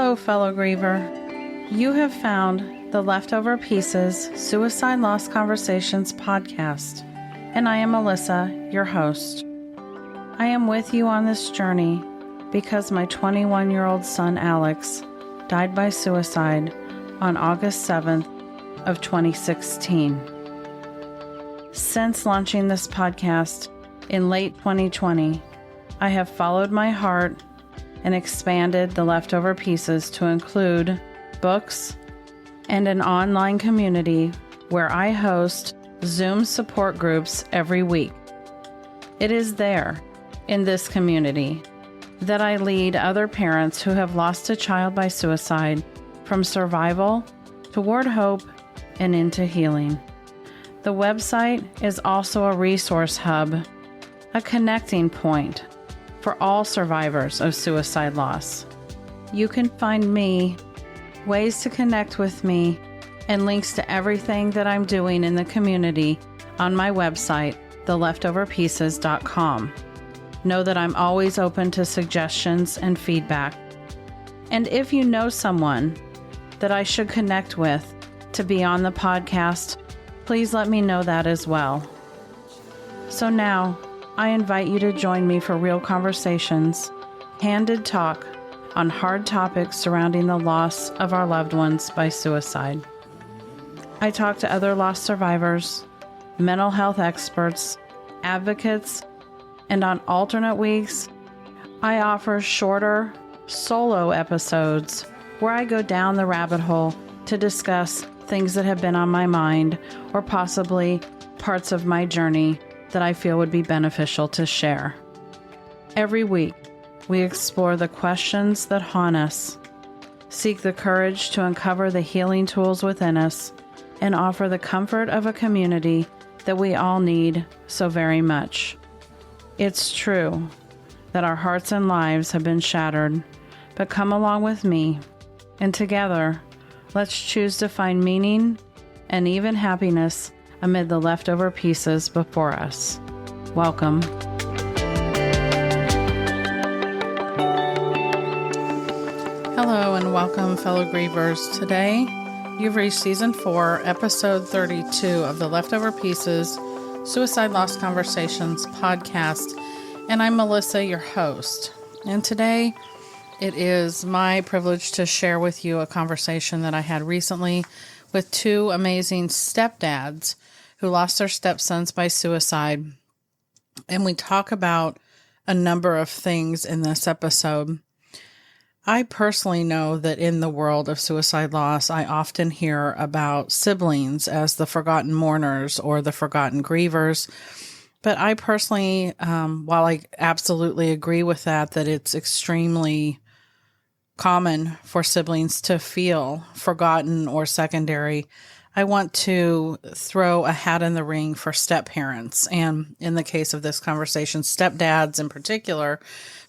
Hello, fellow griever. You have found the Leftover Pieces Suicide Loss Conversations podcast, and I am Melissa, your host. I am with you on this journey because my 21-year-old son, Alex, died by suicide on August 7th of 2016. Since launching this podcast in late 2020, I have followed my heart and expanded the Leftover Pieces to include books and an online community where I host Zoom support groups every week. It is there, in this community, that I lead other parents who have lost a child by suicide from survival toward hope and into healing. The website is also a resource hub, a connecting point for all survivors of suicide loss. You can find me, ways to connect with me, and links to everything that I'm doing in the community on my website, theleftoverpieces.com. Know that I'm always open to suggestions and feedback. And if you know someone that I should connect with to be on the podcast, please let me know that as well. So now, I invite you to join me for real conversations, candid talk on hard topics surrounding the loss of our loved ones by suicide. I talk to other loss survivors, mental health experts, advocates, and on alternate weeks, I offer shorter, solo episodes where I go down the rabbit hole to discuss things that have been on my mind or possibly parts of my journey that I feel would be beneficial to share. Every week, we explore the questions that haunt us, seek the courage to uncover the healing tools within us, and offer the comfort of a community that we all need so very much. It's true that our hearts and lives have been shattered, but come along with me, and together, let's choose to find meaning and even happiness amid the leftover pieces before us. Welcome. Hello and welcome, fellow grievers. Today, you've reached Season 4, Episode 32 of the Leftover Pieces Suicide Loss Conversations podcast, and I'm Melissa, your host. And today, it is my privilege to share with you a conversation that I had recently with two amazing stepdads who lost their stepsons by suicide. And we talk about a number of things in this episode. I personally know that in the world of suicide loss, I often hear about siblings as the forgotten mourners or the forgotten grievers. But I personally, while I absolutely agree with that it's extremely common for siblings to feel forgotten or secondary, I want to throw a hat in the ring for step-parents, and in the case of this conversation, stepdads in particular,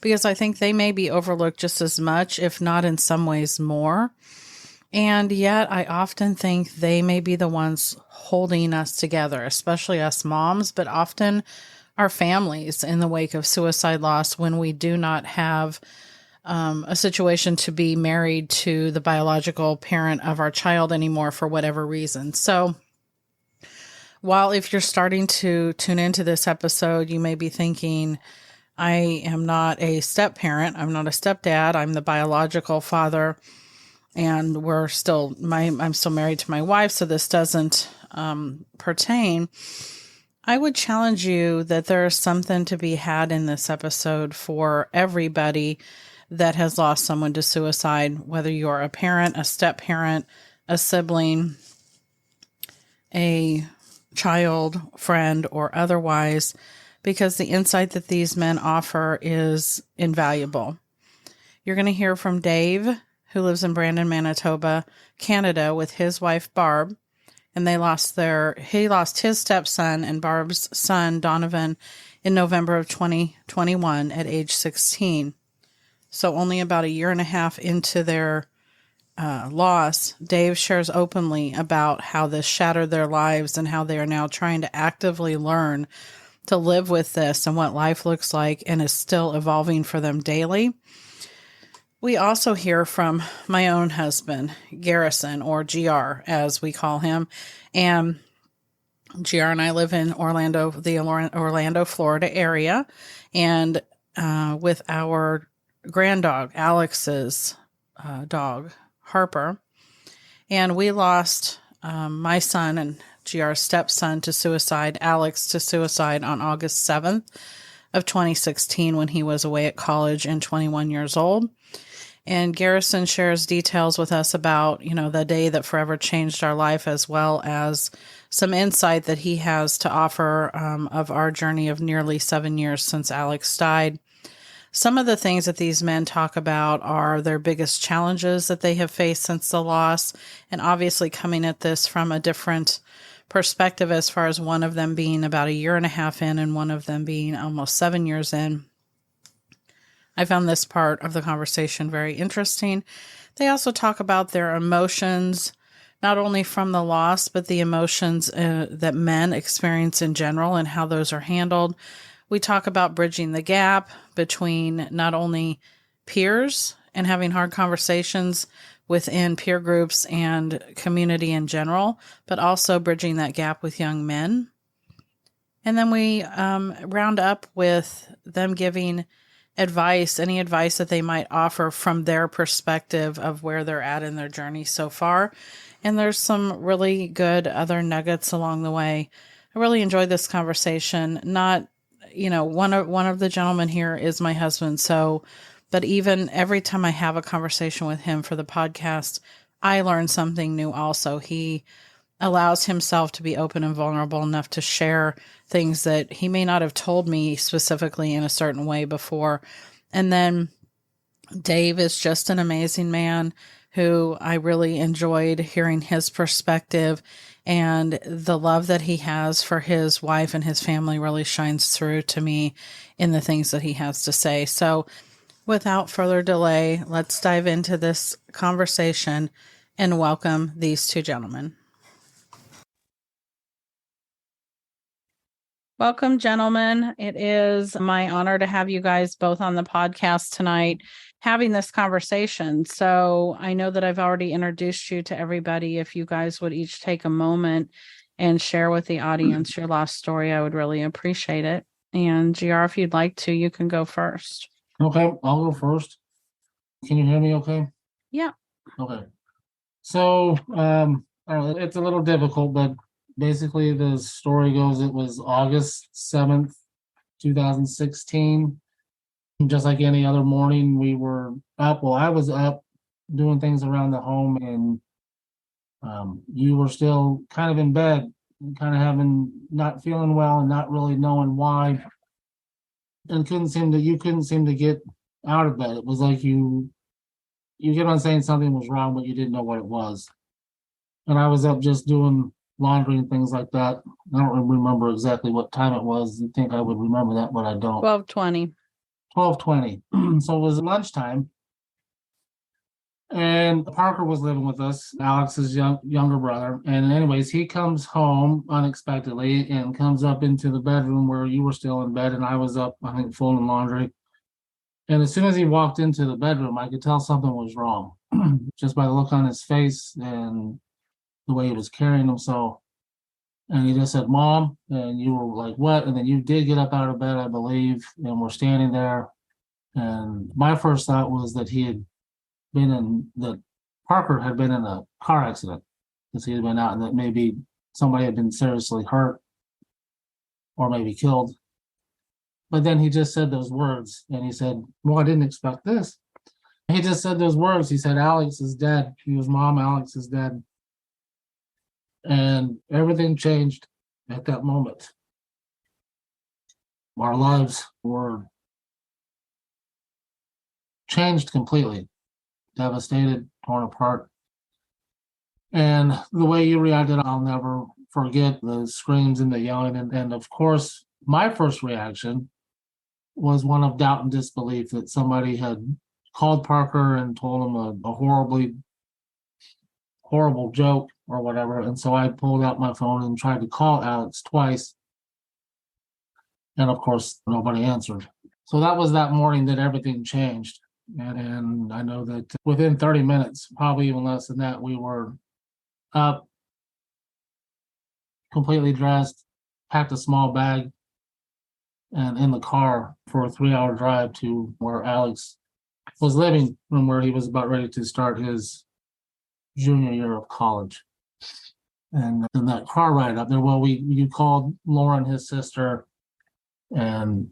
because I think they may be overlooked just as much, if not in some ways more. And yet I often think they may be the ones holding us together, especially us moms, but often our families in the wake of suicide loss when we do not have a situation to be married to the biological parent of our child anymore for whatever reason. So while if you're starting to tune into this episode, you may be thinking, I am not a step parent, I'm not a stepdad, I'm the biological father, and I'm still married to my wife, so this doesn't pertain. I would challenge you that there is something to be had in this episode for everybody that has lost someone to suicide, whether you're a parent, a step-parent, a sibling, a child, friend, or otherwise, because the insight that these men offer is invaluable. You're going to hear from Dave, who lives in Brandon, Manitoba, Canada, with his wife, Barb, and he lost his stepson and Barb's son, Donavon, in November of 2021 at age 16. So only about a year and a half into their loss, Dave shares openly about how this shattered their lives and how they are now trying to actively learn to live with this and what life looks like and is still evolving for them daily. We also hear from my own husband, Garrison, or GR, as we call him. And GR and I live in Orlando, the Orlando, Florida area. And with our granddog, Alex's dog, Harper. And we lost my son and GR's stepson to suicide, Alex to suicide on August 7th of 2016 when he was away at college and 21 years old. And Garrison shares details with us about, the day that forever changed our life, as well as some insight that he has to offer of our journey of nearly 7 years since Alex died. Some of the things that these men talk about are their biggest challenges that they have faced since the loss, and obviously coming at this from a different perspective, as far as one of them being about 1.5 years in and one of them being almost 7 years in. I found this part of the conversation very interesting. They also talk about their emotions, not only from the loss, but the emotions that men experience in general and how those are handled. We talk about bridging the gap between not only peers and having hard conversations within peer groups and community in general, but also bridging that gap with young men. And then we round up with them giving advice, any advice that they might offer from their perspective of where they're at in their journey so far. And there's some really good other nuggets along the way. I really enjoyed this conversation. Not, one of the gentlemen here is my husband. But even every time I have a conversation with him for the podcast, I learn something new also. He allows himself to be open and vulnerable enough to share things that he may not have told me specifically in a certain way before. And then Dave is just an amazing man who I really enjoyed hearing his perspective, and the love that he has for his wife and his family really shines through to me in the things that he has to say. So without further delay, let's dive into this conversation and welcome these two gentlemen. Welcome, gentlemen. It is my honor to have you guys both on the podcast tonight having this conversation. So I know that I've already introduced you to everybody. If you guys would each take a moment and share with the audience your lost story, I would really appreciate it. And GR, if you'd like to, you can go first. Okay, I'll go first. Can you hear me okay? Yeah. Okay. So, I don't know, it's a little difficult, but basically the story goes, it was August 7th, 2016. Just like any other morning, we were up. Well, I was up doing things around the home, and you were still kind of in bed, kind of not feeling well and not really knowing why. And you couldn't seem to get out of bed. It was like you kept on saying something was wrong, but you didn't know what it was. And I was up just doing laundry and things like that. I don't remember exactly what time it was. You'd think I would remember that, but I don't. 12:20. 12:20. So it was lunchtime. And Parker was living with us, Alex's younger brother. And anyways, he comes home unexpectedly and comes up into the bedroom where you were still in bed and I was up, I think, folding laundry. And as soon as he walked into the bedroom, I could tell something was wrong just by the look on his face and the way he was carrying himself. And he just said, "Mom," and you were like, "What?" And then you did get up out of bed, I believe, and we're standing there. And my first thought was that Parker had been in a car accident, because he had been out and that maybe somebody had been seriously hurt or maybe killed. But then he just said those words and he said, "Well, I didn't expect this." He just said those words. He said, "Alex is dead." He was, "Mom, Alex is dead." And everything changed at that moment. Our lives were changed completely, devastated, torn apart. And the way you reacted, I'll never forget the screams and the yelling. And of course, my first reaction was one of doubt and disbelief that somebody had called Parker and told him a horrible joke or whatever. And so I pulled out my phone and tried to call Alex twice. And of course, nobody answered. So that was that morning that everything changed. And then I know that within 30 minutes, probably even less than that, we were up, completely dressed, packed a small bag, and in the car for a 3-hour drive to where Alex was living, from where he was about ready to start his junior year of college. And in that car ride up there, well, you called Lauren, his sister, and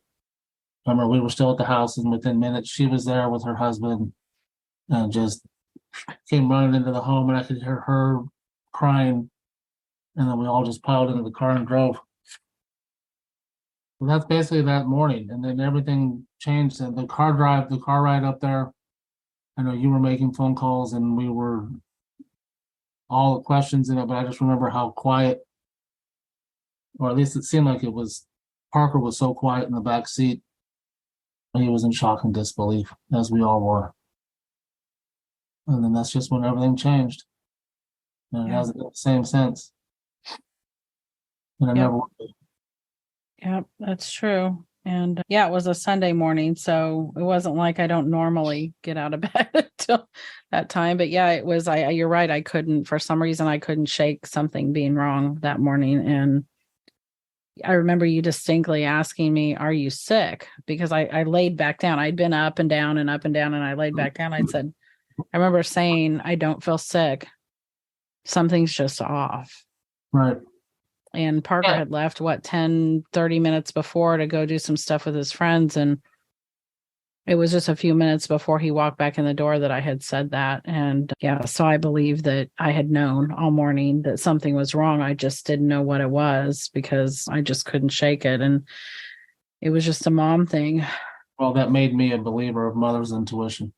I remember we were still at the house, and within minutes she was there with her husband, and just came running into the home, and I could hear her crying, and then we all just piled into the car and drove. So that's basically that morning, and then everything changed. And the car ride up there, I know you were making phone calls, and we were all the questions in it, but I just remember how quiet, or at least it seemed like it was. Parker was so quiet in the back seat. He was in shock and disbelief, as we all were. And then that's just when everything changed. And it hasn't been the same since. And I never. Yep, that's true. And it was a Sunday morning, so it wasn't like I don't normally get out of bed until that time. But it was. You're right. I couldn't, for some reason, I couldn't shake something being wrong that morning. And I remember you distinctly asking me, "Are you sick?" Because I laid back down. I'd been up and down and up and down, and I laid back down. I remember saying, "I don't feel sick. Something's just off." Right. And Parker had left 10, 30 minutes before to go do some stuff with his friends. And it was just a few minutes before he walked back in the door that I had said that. And so I believe that I had known all morning that something was wrong. I just didn't know what it was because I just couldn't shake it. And it was just a mom thing. Well, that made me a believer of mother's intuition.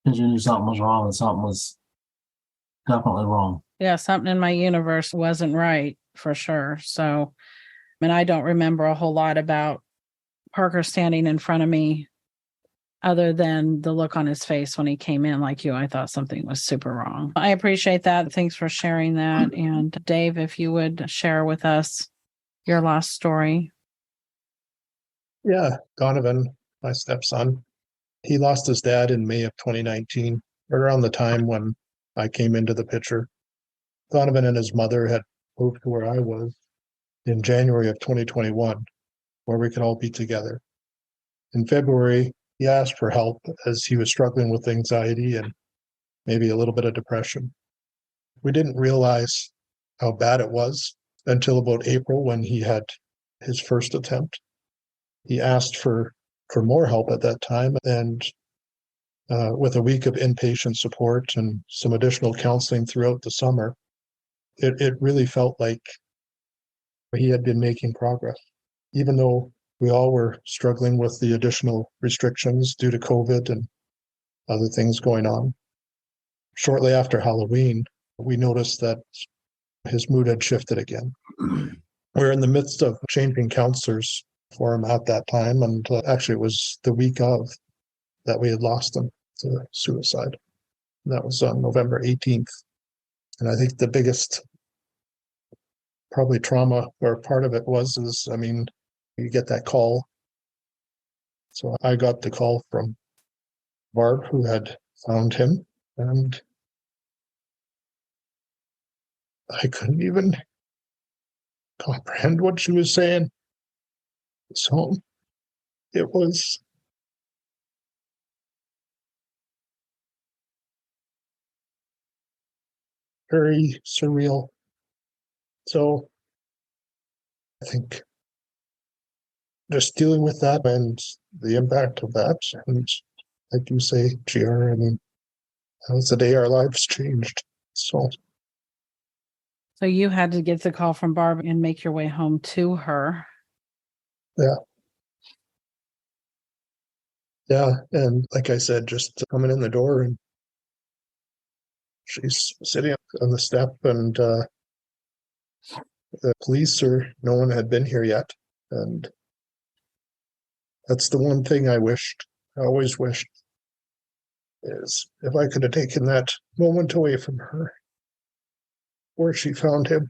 Because you knew something was wrong, and something was definitely wrong. Yeah, something in my universe wasn't right for sure. So, I don't remember a whole lot about Parker standing in front of me other than the look on his face when he came in. Like you, I thought something was super wrong. I appreciate that. Thanks for sharing that. And Dave, if you would share with us your last story. Yeah, Donavon, my stepson, he lost his dad in May of 2019, right around the time when I came into the picture. Donavon and his mother had moved to where I was in January of 2021, where we could all be together. In February, he asked for help as he was struggling with anxiety and maybe a little bit of depression. We didn't realize how bad it was until about April when he had his first attempt. He asked for more help at that time, and with a week of inpatient support and some additional counseling throughout the summer, it really felt like he had been making progress. Even though we all were struggling with the additional restrictions due to COVID and other things going on. Shortly after Halloween, we noticed that his mood had shifted again. We're in the midst of changing counselors for him at that time, and actually it was the week of that we had lost him to suicide. And that was on November 18th. And I think the biggest probably trauma or part of it is, you get that call. So I got the call from Barb, who had found him, and I couldn't even comprehend what she was saying. So it was very surreal. So I think just dealing with that and the impact of that, and like you say, GR, that was the day our lives changed. So you had to get the call from Barb and make your way home to her. Yeah. And like I said, just coming in the door, and she's sitting on the step, and the police or no one had been here yet. And that's the one thing I always wished, is if I could have taken that moment away from her where she found him.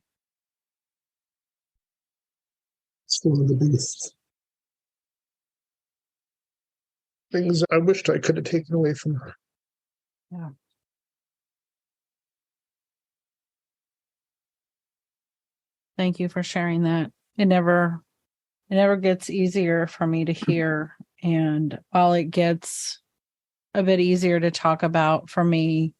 It's one of the biggest things I wished I could have taken away from her. Yeah. Thank you for sharing that. It never gets easier for me to hear. And while it gets a bit easier to talk about for me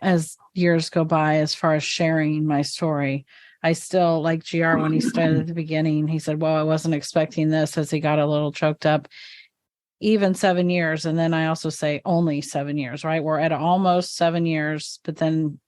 as years go by, as far as sharing my story, I still, like GR, when he started at the beginning, he said, well, I wasn't expecting this, as he got a little choked up. Even 7 years. And then I also say only 7 years, right? We're at almost 7 years, but then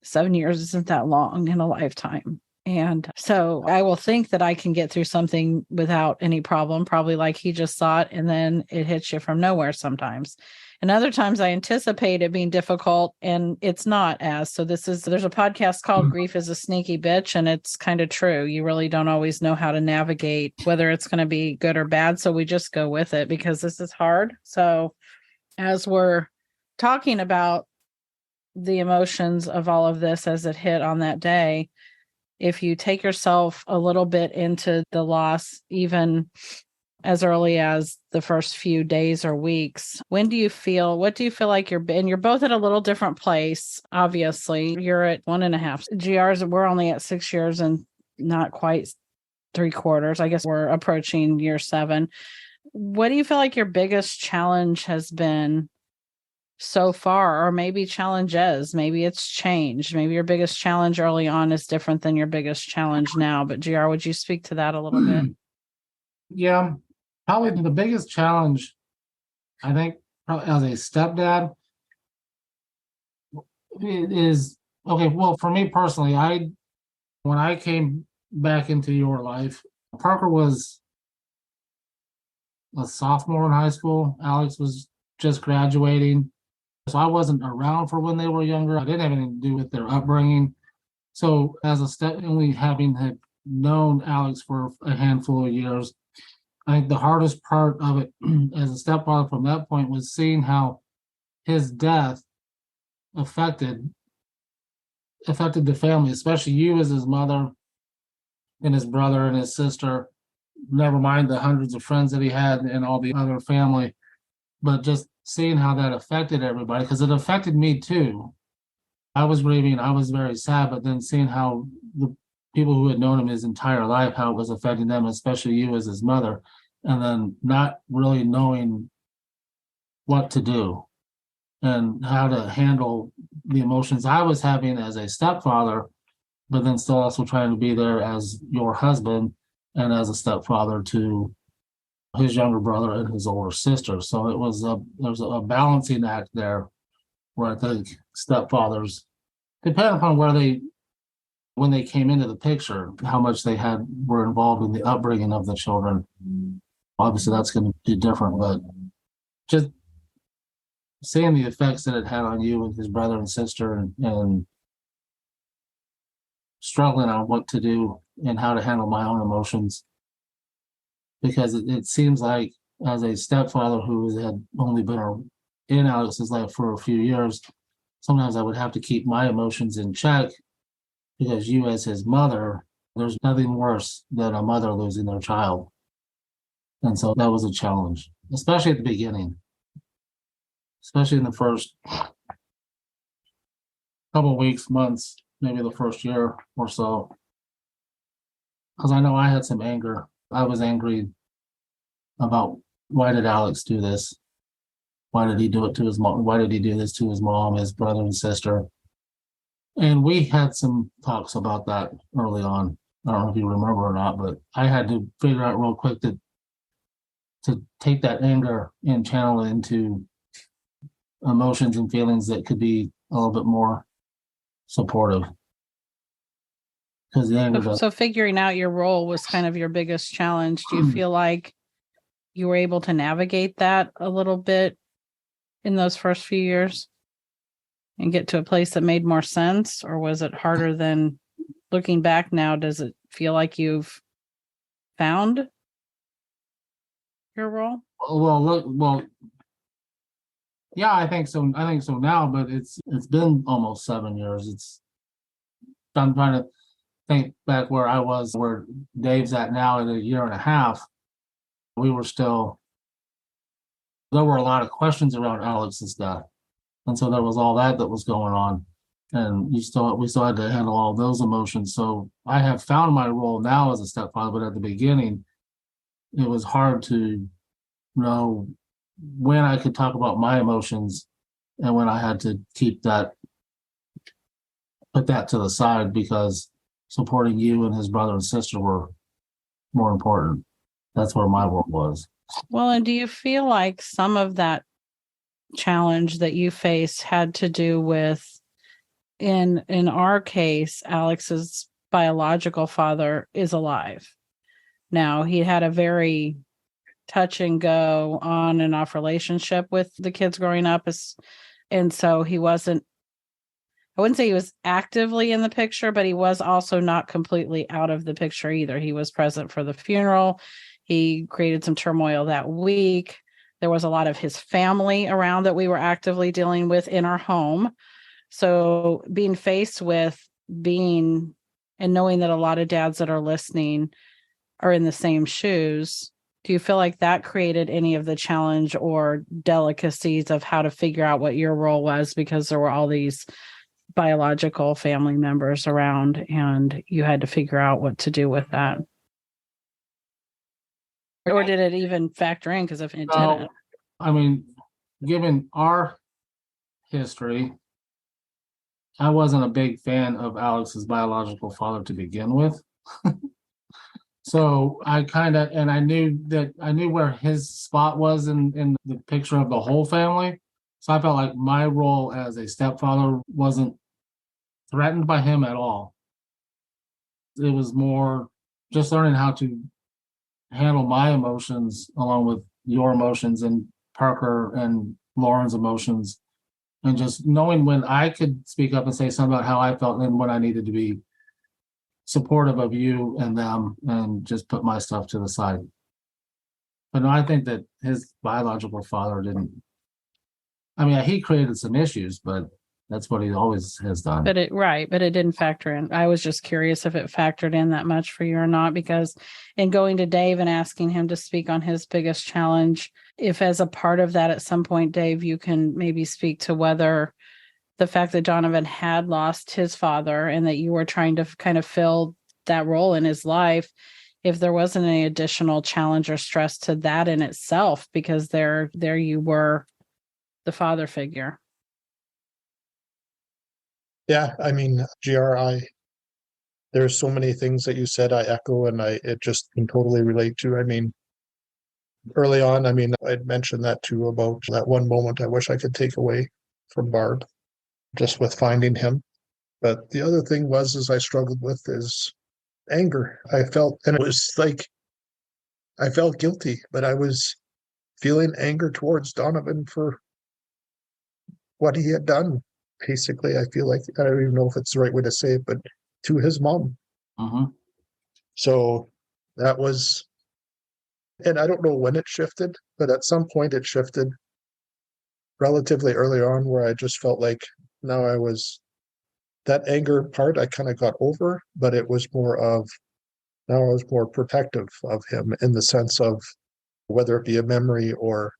7 years isn't that long in a lifetime. And so I will think that I can get through something without any problem, probably like he just thought, and then it hits you from nowhere sometimes. And other times I anticipate it being difficult, and it's not as. So there's a podcast called Grief is a Sneaky Bitch, and it's kind of true. You really don't always know how to navigate whether it's going to be good or bad. So we just go with it because this is hard. So as we're talking about the emotions of all of this as it hit on that day, if you take yourself a little bit into the loss, even as early as the first few days or weeks, what do you feel like you're both at a little different place? Obviously, you're at 1.5 GRs. We're only at 6 years and not quite 3/4. I guess we're approaching year 7. What do you feel like your biggest challenge has been so far, or maybe challenges? Maybe it's changed. Maybe your biggest challenge early on is different than your biggest challenge now. But GR, would you speak to that a little bit? Yeah, probably the biggest challenge, I think, as a stepdad, is okay. Well, for me personally, when I came back into your life, Parker was a sophomore in high school. Alex was just graduating. So I wasn't around for when they were younger. I didn't have anything to do with their upbringing. So as a step, only having had known Alex for a handful of years, I think the hardest part of it as a stepfather from that point was seeing how his death affected the family, especially you as his mother and his brother and his sister, never mind the hundreds of friends that he had and all the other family, but just seeing how that affected everybody, because it affected me too. I was grieving, I was very sad, but then seeing how the people who had known him his entire life, how it was affecting them, especially you as his mother, and then not really knowing what to do and how to handle the emotions I was having as a stepfather, but then still also trying to be there as your husband and as a stepfather to his younger brother and his older sister. So there's a balancing act there where I think stepfathers, depending upon when they came into the picture, how much they were involved in the upbringing of the children. Obviously that's going to be different, but just seeing the effects that it had on you and his brother and sister, and struggling on what to do and how to handle my own emotions, because it seems like as a stepfather who had only been in Alex's life for a few years, sometimes I would have to keep my emotions in check, because you as his mother, there's nothing worse than a mother losing their child. And so that was a challenge, especially at the beginning, especially in the first couple of weeks, months, maybe the first year or so. Because I know I had some anger. I was angry about, why did Alex do this? Why did he do it to his mom? Why did he do this to his mom, his brother and sister? And we had some talks about that early on. I don't know if you remember or not, but I had to figure out real quick to take that anger and channel it into emotions and feelings that could be a little bit more supportive. Because the anger So figuring out your role was kind of your biggest challenge. Do you feel like you were able to navigate that a little bit in those first few years and get to a place that made more sense? Or was it harder than, looking back now, does it feel like you've found your role? Well, yeah, I think so. I think so now, but it's been almost 7 years. I'm trying to think back where I was, where Dave's at now in a year and a half. We were still there were a lot of questions around Alex's death. And so there was all that was going on. And we still had to handle all those emotions. So I have found my role now as a stepfather, but at the beginning, it was hard to know when I could talk about my emotions and when I had to put that to the side, because supporting you and his brother and sister were more important. That's where my role was. Well, and do you feel like some of that challenge that you faced had to do with, in our case, Alex's biological father is alive. Now, he had a very touch and go on and off relationship with the kids growing up. And so he wasn't, I wouldn't say he was actively in the picture, but he was also not completely out of the picture either. He was present for the funeral. He created some turmoil that week. There was a lot of his family around that we were actively dealing with in our home. So being faced with and knowing that a lot of dads that are listening are in the same shoes, do you feel like that created any of the challenge or delicacies of how to figure out what your role was, because there were all these biological family members around and you had to figure out what to do with that? Or did it even factor in? Because if it didn't. I mean, given our history, I wasn't a big fan of Alex's biological father to begin with. So I knew where his spot was in the picture of the whole family. So I felt like my role as a stepfather wasn't threatened by him at all. It was more just learning how to handle my emotions along with your emotions and Parker and Lauren's emotions, and just knowing when I could speak up and say something about how I felt and when I needed to be supportive of you and them and just put my stuff to the side. But no, I think that his biological father didn't. I mean, he created some issues, but that's what he always has done. But it didn't factor in. I was just curious if it factored in that much for you or not, because in going to Dave and asking him to speak on his biggest challenge, if as a part of that at some point, Dave, you can maybe speak to whether the fact that Donavon had lost his father and that you were trying to kind of fill that role in his life, if there wasn't any additional challenge or stress to that in itself, because there you were, the father figure. Yeah, I mean, there's so many things that you said I echo and it just can totally relate to. I mean, early on, I mean, I'd mentioned that too, about that one moment I wish I could take away from Barb, just with finding him. But the other thing is I struggled with is anger. I felt, and it was like, I felt guilty, but I was feeling anger towards Donavon for what he had done. Basically, I feel like, I don't even know if it's the right way to say it, but to his mom. Uh-huh. So that was, and I don't know when it shifted, but at some point it shifted relatively early on, where I just felt like now that anger part I kind of got over, but it was more of, now I was more protective of him in the sense of whether it be a memory or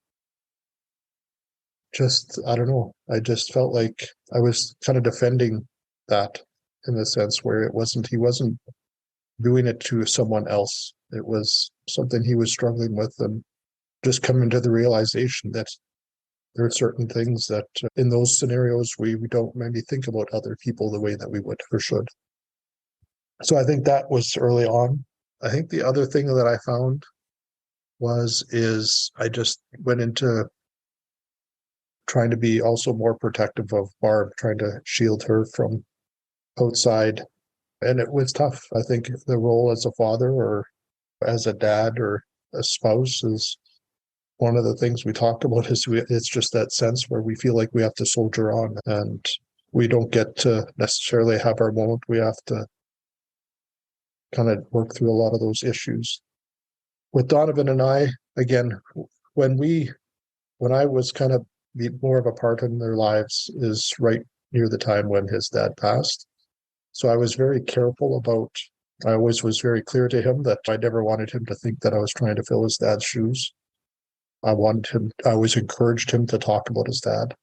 just, I don't know. I just felt like I was kind of defending that in the sense where he wasn't doing it to someone else. It was something he was struggling with, and just coming to the realization that there are certain things that in those scenarios we don't maybe think about other people the way that we would or should. So I think that was early on. I think the other thing that I found is I just went into trying to be also more protective of Barb, trying to shield her from outside. And it was tough. I think the role as a father or as a dad or a spouse is one of the things we talk about. It's just that sense where we feel like we have to soldier on and we don't get to necessarily have our moment. We have to kind of work through a lot of those issues. With Donavon and I, again, when I was kind of more of a part in their lives is right near the time when his dad passed. So I was very careful I always was very clear to him that I never wanted him to think that I was trying to fill his dad's shoes. I always encouraged him to talk about his dad,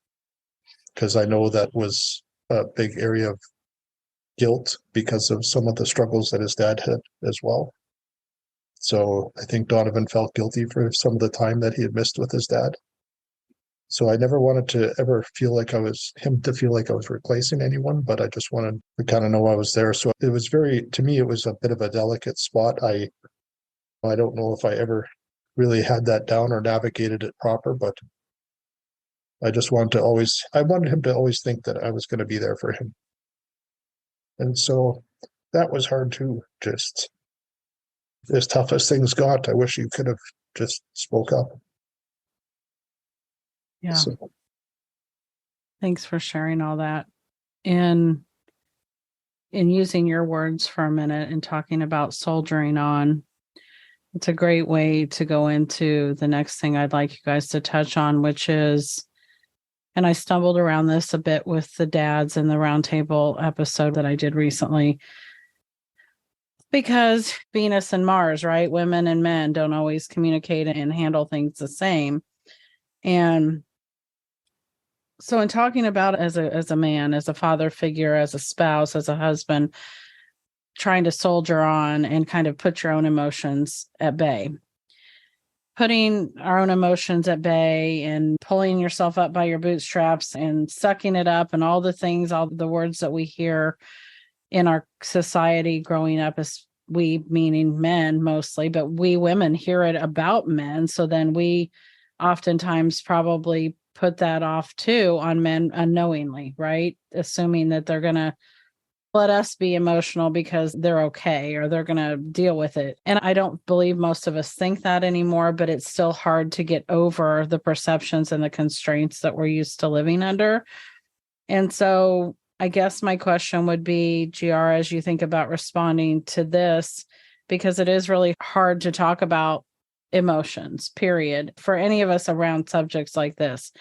because I know that was a big area of guilt because of some of the struggles that his dad had as well. So I think Donavon felt guilty for some of the time that he had missed with his dad. So I never wanted to ever feel like I was replacing anyone, but I just wanted to kind of know I was there. So it was to me, it was a bit of a delicate spot. I don't know if I ever really had that down or navigated it proper, but I wanted him to always think that I was going to be there for him. And so that was hard too. Just as tough as things got, I wish you could have just spoke up. Yeah. So, Thanks for sharing all that. In using your words for a minute and talking about soldiering on, it's a great way to go into the next thing I'd like you guys to touch on, which is, and I stumbled around this a bit with the dads in the roundtable episode that I did recently, because Venus and Mars, right? Women and men don't always communicate and handle things the same. And so in talking about as a man, as a father figure, as a spouse, as a husband, trying to soldier on and kind of put your own emotions at bay, putting our own emotions at bay and pulling yourself up by your bootstraps and sucking it up and all the things, all the words that we hear in our society growing up, as we meaning men mostly, but we women hear it about men. So then we oftentimes probably put that off too on men unknowingly, right? Assuming that they're going to let us be emotional because they're okay or they're going to deal with it. And I don't believe most of us think that anymore, but it's still hard to get over the perceptions and the constraints that we're used to living under. And so I guess my question would be, GR, as you think about responding to this, because it is really hard to talk about emotions, period, for any of us around subjects like this.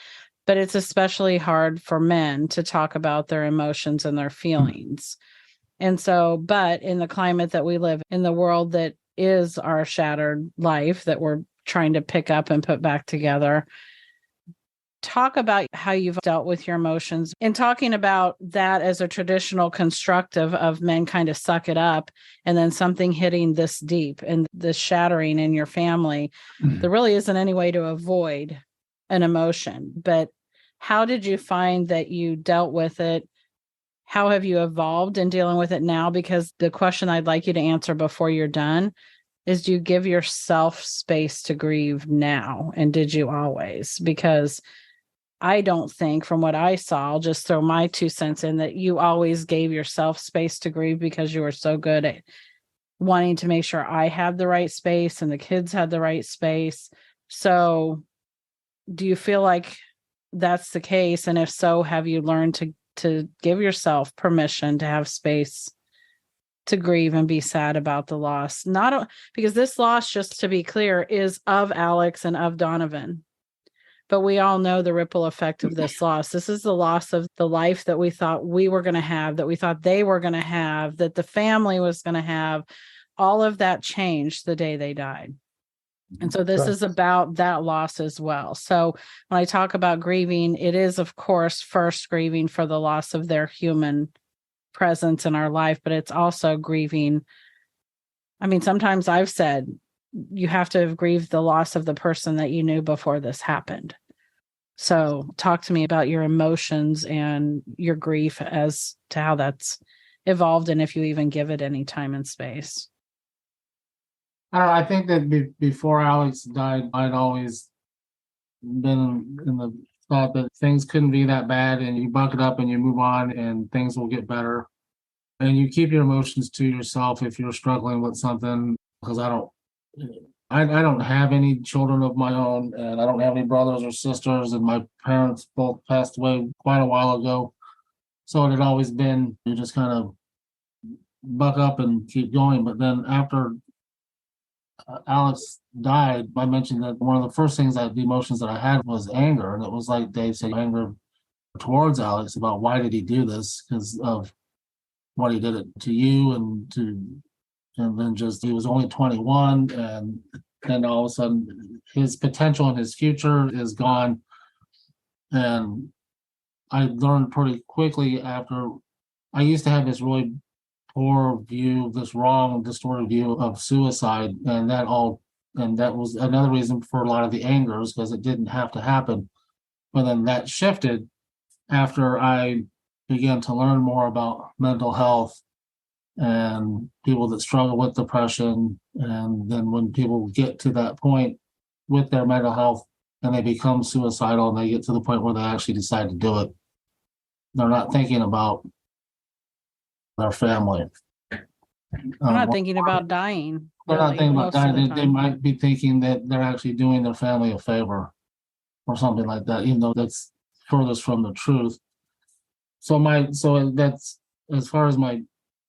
But it's especially hard for men to talk about their emotions and their feelings. And so, but in the climate that we live in, the world that is our shattered life that we're trying to pick up and put back together, talk about how you've dealt with your emotions and talking about that as a traditional constructive of men kind of suck it up and then something hitting this deep and this shattering in your family. There really isn't any way to avoid an emotion, but how did you find that you dealt with it? How have you evolved in dealing with it now? Because the question I'd like you to answer before you're done is, do you give yourself space to grieve now? And did you always? Because I don't think, from what I saw, I'll just throw my 2 cents in, that you always gave yourself space to grieve because you were so good at wanting to make sure I had the right space and the kids had the right space. So do you feel like that's the case? And if so, have you learned to give yourself permission to have space to grieve and be sad about the loss? Because this loss, just to be clear, is of Alex and of Donavon. But we all know the ripple effect of this loss. This is the loss of the life that we thought we were going to have, that we thought they were going to have, that the family was going to have. All of that changed the day they died. And so this is about that loss as well. So when I talk about grieving, it is, of course, first grieving for the loss of their human presence in our life, but it's also grieving. I mean, sometimes I've said, you have to have grieved the loss of the person that you knew before this happened. So talk to me about your emotions and your grief as to how that's evolved, and if you even give it any time and space. I think that before Alex died, I'd always been in the thought that things couldn't be that bad, and you buck it up and you move on and things will get better. And you keep your emotions to yourself if you're struggling with something, because I don't have any children of my own, and I don't have any brothers or sisters, and my parents both passed away quite a while ago. So it had always been, you just kind of buck up and keep going. But then after Alex died, I mentioned that one of the first things the emotions that I had was anger. And it was like Dave said, anger towards Alex about why did he do this? Because of what he did it to you and then just, he was only 21 and and all of a sudden his potential and his future is gone. And I learned pretty quickly after I used to have this really poor view, this wrong, distorted view of suicide, and that was another reason for a lot of the angers because it didn't have to happen. But then that shifted after I began to learn more about mental health and people that struggle with depression. And then when people get to that point with their mental health and they become suicidal and they get to the point where they actually decide to do it, they're not thinking about their family. I'm not thinking about dying. They're not really, thinking about most of the dying. They time. might be thinking that they're actually doing their family a favor or something like that, even though that's furthest from the truth. So that's as far as my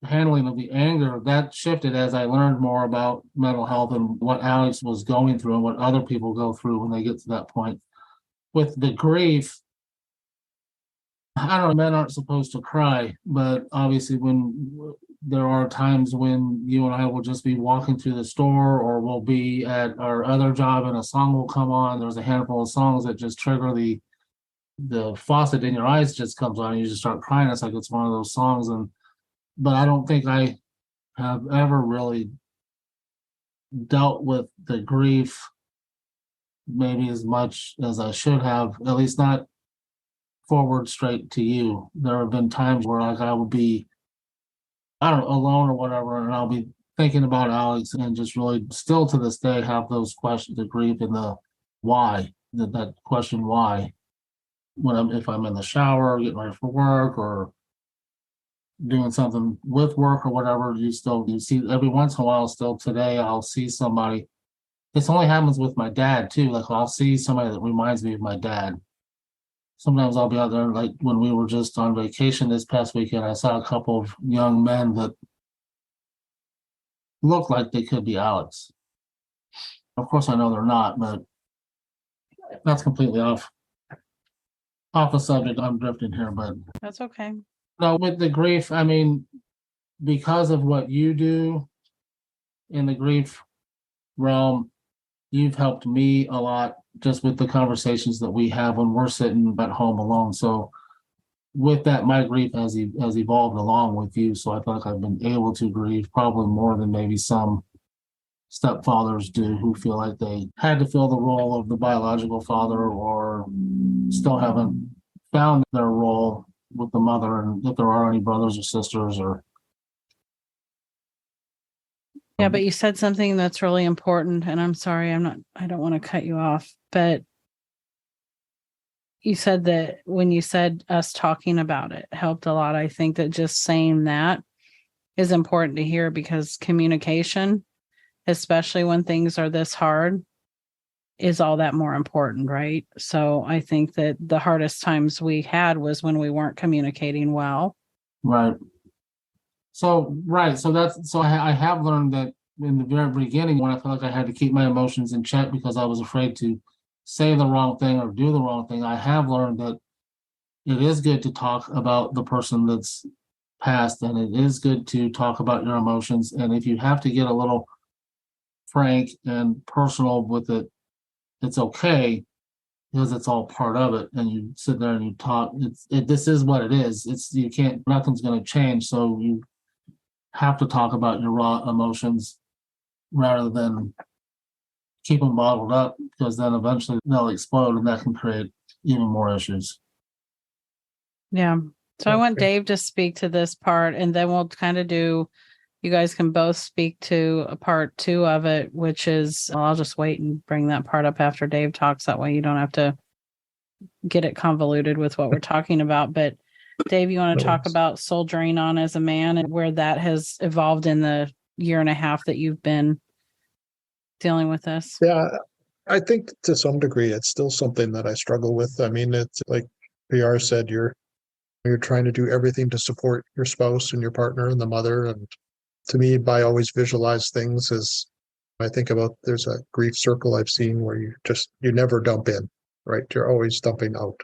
handling of the anger, that shifted as I learned more about mental health and what Alex was going through and what other people go through when they get to that point. With the grief, I don't know, men aren't supposed to cry, but obviously when there are times when you and I will just be walking through the store or we'll be at our other job and a song will come on. There's a handful of songs that just trigger the faucet in your eyes just comes on and you just start crying. It's like it's one of those songs. But I don't think I have ever really dealt with the grief maybe as much as I should have, at least not forward straight to you. There have been times where like I would be, I don't know, alone or whatever, and I'll be thinking about Alex and just really still to this day have those questions, the grief and the why, that question why. If I'm in the shower, getting ready for work, or doing something with work or whatever, you see every once in a while. Still today, I'll see somebody. This only happens with my dad too. Like I'll see somebody that reminds me of my dad. Sometimes I'll be out there, like when we were just on vacation this past weekend, I saw a couple of young men that looked like they could be Alex. Of course, I know they're not, but that's completely off the subject. I'm drifting here, but That's okay. no, with the grief, I mean, because of what you do in the grief realm, you've helped me a lot just with the conversations that we have when we're sitting at home alone. So with that, my grief has evolved along with you. So I feel like I've been able to grieve probably more than maybe some stepfathers do who feel like they had to fill the role of the biological father or still haven't found their role with the mother, and if there are any brothers or sisters or. Yeah, but you said something that's really important, and I'm sorry, I don't want to cut you off, but you said that when you said us talking about it helped a lot. I think that just saying that is important to hear because communication, especially when things are this hard, is all that more important, right? So I think that the hardest times we had was when we weren't communicating well. Right. So I have learned that in the very beginning when I felt like I had to keep my emotions in check because I was afraid to say the wrong thing or do the wrong thing. I have learned that it is good to talk about the person that's passed, and it is good to talk about your emotions. And if you have to get a little frank and personal with it, it's okay because it's all part of it. And you sit there and you talk. This is what it is. Nothing's going to change. So you have to talk about your raw emotions rather than keep them bottled up, because then eventually they'll explode and that can create even more issues. Yeah. So I want Okay. Dave to speak to this part, and then we'll kind of you guys can both speak to a part 2 of it, which is, I'll just wait and bring that part up after Dave talks. That way you don't have to get it convoluted with what we're talking about. But Dave, you want to talk about soldiering on as a man and where that has evolved in the year and a half that you've been dealing with this? Yeah, I think to some degree it's still something that I struggle with. I mean, it's like PR said, you're trying to do everything to support your spouse and your partner and the mother. And to me, I always visualize things as I think about there's a grief circle I've seen where you never dump in, right? You're always dumping out.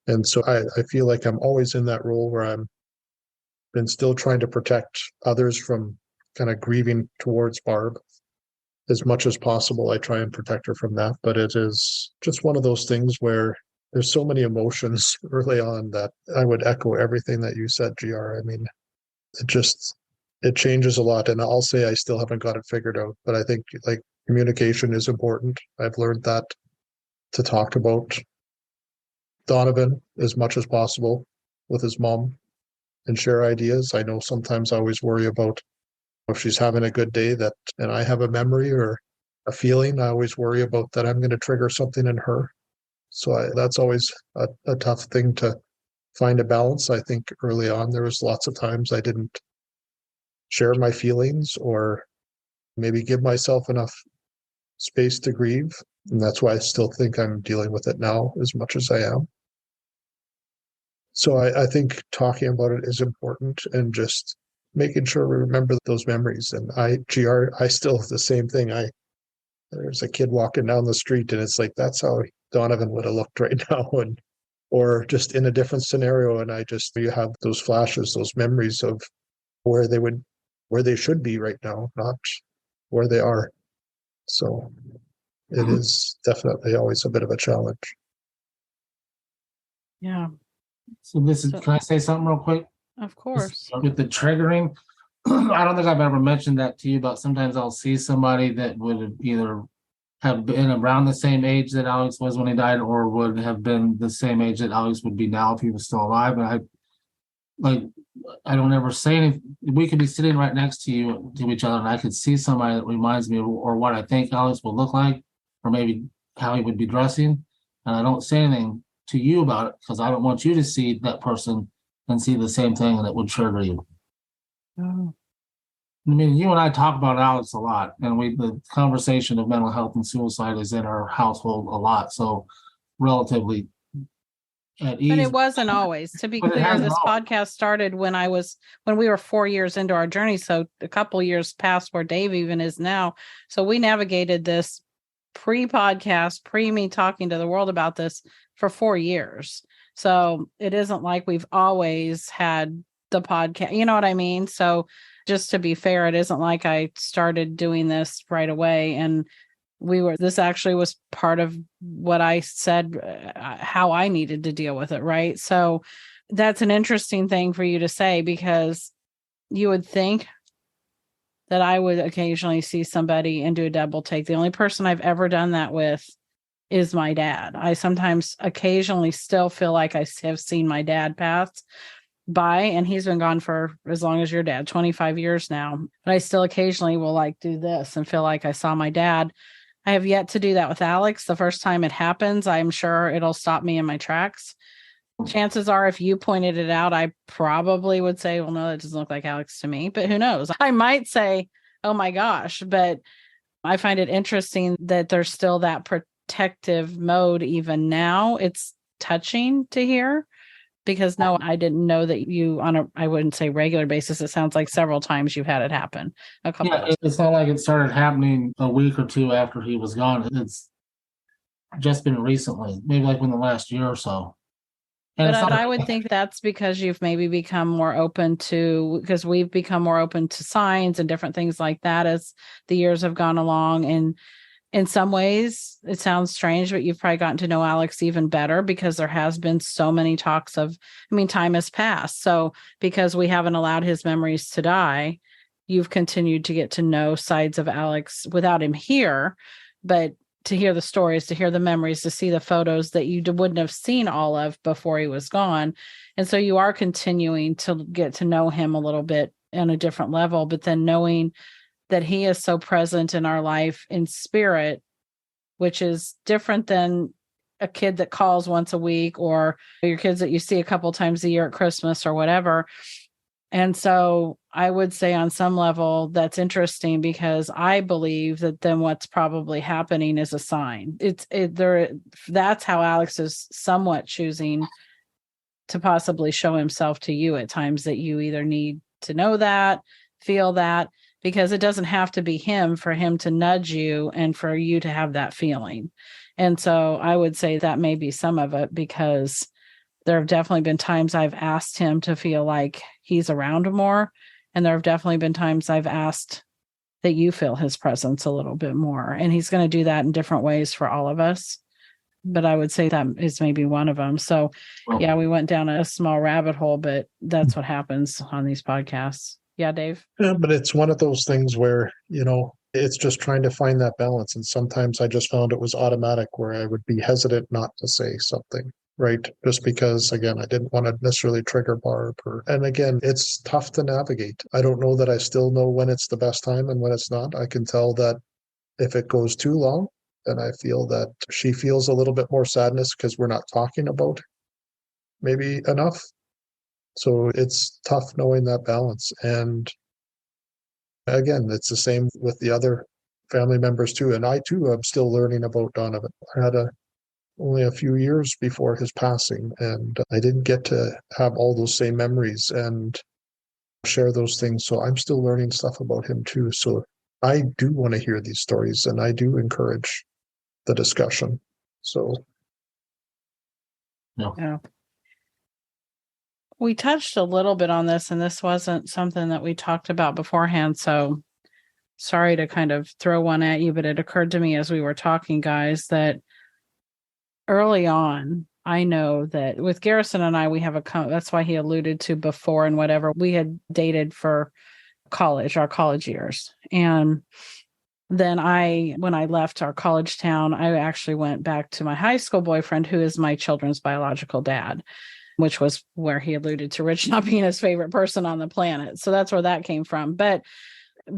And so I feel like I'm always in that role where I'm been still trying to protect others from kind of grieving towards Barb. as much as possible, I try and protect her from that. But it is just one of those things where there's so many emotions early on that I would echo everything that you said, GR. I mean, it changes a lot. And I'll say I still haven't got it figured out, but I think like communication is important. I've learned that to talk about Donovan as much as possible with his mom and share ideas. I know sometimes I always worry about if she's having a good day and I have a memory or a feeling, I always worry about that I'm going to trigger something in her. So that's always a tough thing to find a balance. I think early on, there was lots of times I didn't share my feelings or maybe give myself enough space to grieve. And that's why I still think I'm dealing with it now as much as I am. So I think talking about it is important and just making sure we remember those memories. And I still the same thing. There's a kid walking down the street and it's like, that's how Donovan would have looked right now. Or just in a different scenario. And you have those flashes, those memories of where they should be right now, not where they are. So it is definitely always a bit of a challenge. Yeah, So can I say something real quick? of course. With the triggering, I don't think I've ever mentioned that to you, but sometimes I'll see somebody that would either have been around the same age that Alex was when he died, or would have been the same age that Alex would be now if he was still alive. And I don't ever say anything. We could be sitting right next to each other, and I could see somebody that reminds me of, or what I think Alex will look like, or maybe how he would be dressing. And I don't say anything to you about it because I don't want you to see that person and see the same thing, and it would trigger you. Oh. I mean, you and I talk about Alex a lot, and the conversation of mental health and suicide is in our household a lot. So relatively at ease. But it wasn't always. To be clear, this podcast started when we were 4 years into our journey. So a couple years past where Dave even is now. So we navigated this pre-podcast, pre-me talking to the world about this for 4 years. So it isn't like we've always had the podcast, you know what I mean? So just to be fair, it isn't like I started doing this right away. And this actually was part of what I said, how I needed to deal with it. Right. So that's an interesting thing for you to say, because you would think that I would occasionally see somebody and do a double take. The only person I've ever done that with is my dad. I sometimes occasionally still feel like I have seen my dad pass by, and he's been gone for as long as your dad, 25 years now. But I still occasionally will do this and feel like I saw my dad. I have yet to do that with Alex. The first time it happens, I'm sure it'll stop me in my tracks. Chances are, if you pointed it out, I probably would say, well, no, that doesn't look like Alex to me. But who knows? I might say, oh my gosh. But I find it interesting that there's still that protective mode even now. It's touching to hear. Because no, I didn't know that you I wouldn't say regular basis. It sounds like several times you've had it happen. It's not like it started happening a week or two after he was gone. It's just been recently, maybe like in the last year or so. But I would think that's because you've maybe become more open because we've become more open to signs and different things like that as the years have gone along. And in some ways, it sounds strange, but you've probably gotten to know Alex even better because there has been so many talks time has passed. So because we haven't allowed his memories to die, you've continued to get to know sides of Alex without him here, but to hear the stories, to hear the memories, to see the photos that you wouldn't have seen all of before he was gone. And so you are continuing to get to know him a little bit on a different level, but then knowing that he is so present in our life in spirit, which is different than a kid that calls once a week or your kids that you see a couple times a year at Christmas or whatever. And so I would say on some level, that's interesting because I believe that then what's probably happening is a sign. That's how Alex is somewhat choosing to possibly show himself to you at times, that you either need to know that, feel that, because it doesn't have to be him for him to nudge you and for you to have that feeling. And so I would say that may be some of it, because there have definitely been times I've asked him to feel like he's around more. And there have definitely been times I've asked that you feel his presence a little bit more. And he's going to do that in different ways for all of us. But I would say that is maybe one of them. So yeah, we went down a small rabbit hole, but that's what happens on these podcasts. Yeah, Dave. Yeah, but it's one of those things where, it's just trying to find that balance. And sometimes I just found it was automatic where I would be hesitant not to say something, right? Just because, again, I didn't want to necessarily trigger Barb. And again, it's tough to navigate. I don't know that I still know when it's the best time and when it's not. I can tell that if it goes too long, then I feel that she feels a little bit more sadness because we're not talking about maybe enough. So it's tough knowing that balance. And again, it's the same with the other family members too. And I too am still learning about Donavon. I had only a few years before his passing, and I didn't get to have all those same memories and share those things. So I'm still learning stuff about him too. So I do want to hear these stories, and I do encourage the discussion. So yeah. We touched a little bit on this, and this wasn't something that we talked about beforehand. So sorry to kind of throw one at you, but it occurred to me as we were talking, guys, that early on, I know that with Garrison and I, we have that's why he alluded to before and whatever, we had dated for college, our college years. And then when I left our college town, I actually went back to my high school boyfriend, who is my children's biological dad, which was where he alluded to Rich not being his favorite person on the planet. So that's where that came from. But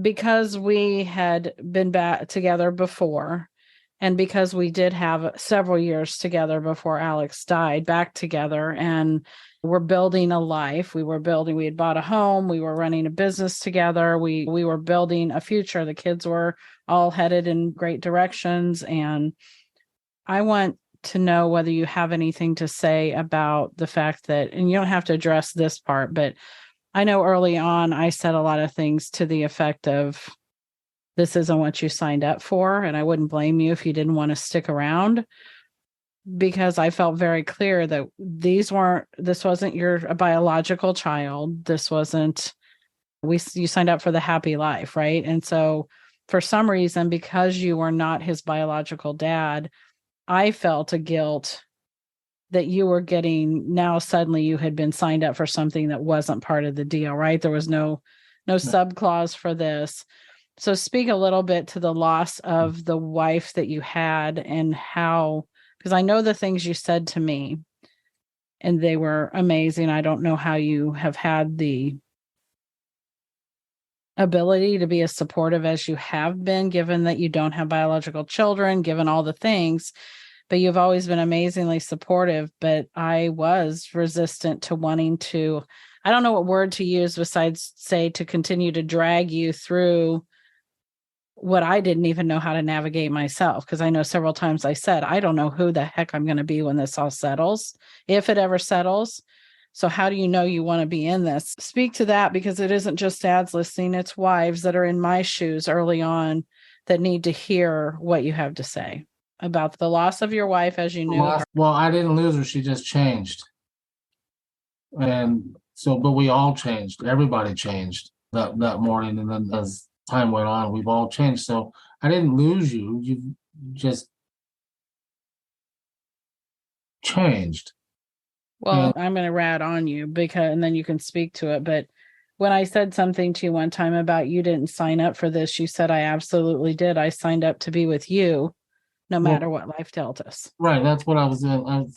because we had been back together before, and because we did have several years together before Alex died, back together, and we're building a life. We had bought a home. We were running a business together. We were building a future. The kids were all headed in great directions. And I want to know whether you have anything to say about the fact that, and you don't have to address this part, but I know early on I said a lot of things to the effect of, this isn't what you signed up for. And I wouldn't blame you if you didn't want to stick around, because I felt very clear that this wasn't your biological child. This wasn't, you signed up for the happy life, right? And so for some reason, because you were not his biological dad, I felt a guilt that you were getting, now suddenly you had been signed up for something that wasn't part of the deal, right? There was no sub clause for this. So speak a little bit to the loss of the wife that you had, and how, because I know the things you said to me and they were amazing. I don't know how you have had the ability to be as supportive as you have been, given that you don't have biological children, given all the things, but you've always been amazingly supportive. But I was resistant to wanting to, I don't know what word to use besides say, to continue to drag you through what I didn't even know how to navigate myself. Because I know several times I said, I don't know who the heck I'm going to be when this all settles, if it ever settles. So how do you know you want to be in this? Speak to that, because it isn't just dads listening, it's wives that are in my shoes early on that need to hear what you have to say about the loss of your wife as you knew her. Well, I didn't lose her. She just changed. And so, but we all changed. Everybody changed that morning. And then as time went on, we've all changed. So I didn't lose you. You just changed. Well, I'm going to rat on you and then you can speak to it. But when I said something to you one time about you didn't sign up for this, you said, I absolutely did. I signed up to be with you no matter what life dealt us. Right. That's what I was going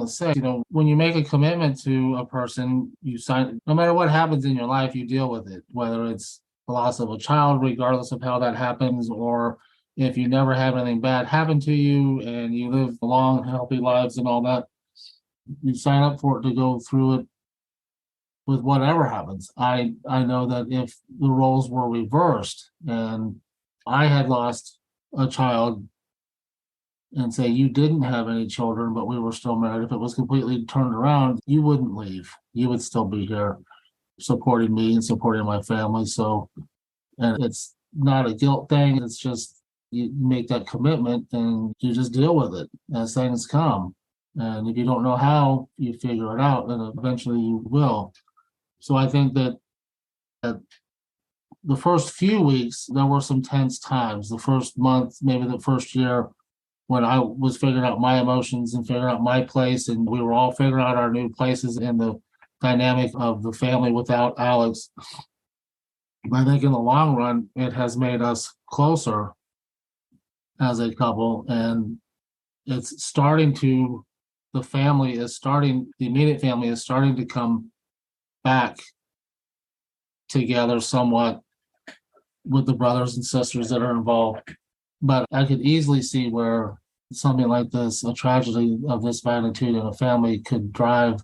to say. When you make a commitment to a person, you sign, no matter what happens in your life, you deal with it, whether it's the loss of a child, regardless of how that happens, or if you never have anything bad happen to you and you live long, healthy lives and all that, you sign up for it to go through it with whatever happens. I know that if the roles were reversed and I had lost a child and say you didn't have any children, but we were still married, if it was completely turned around, you wouldn't leave. You would still be here supporting me and supporting my family. So, and it's not a guilt thing. It's just you make that commitment and you just deal with it as things come. And if you don't know how, you figure it out, and eventually you will. So I think that the first few weeks, there were some tense times. The first month, maybe the first year, when I was figuring out my emotions and figuring out my place, and we were all figuring out our new places in the dynamic of the family without Alex. But I think in the long run, it has made us closer as a couple, and it's starting to, the immediate family is starting to come back together somewhat with the brothers and sisters that are involved. But I could easily see where something like this, a tragedy of this magnitude in a family, could drive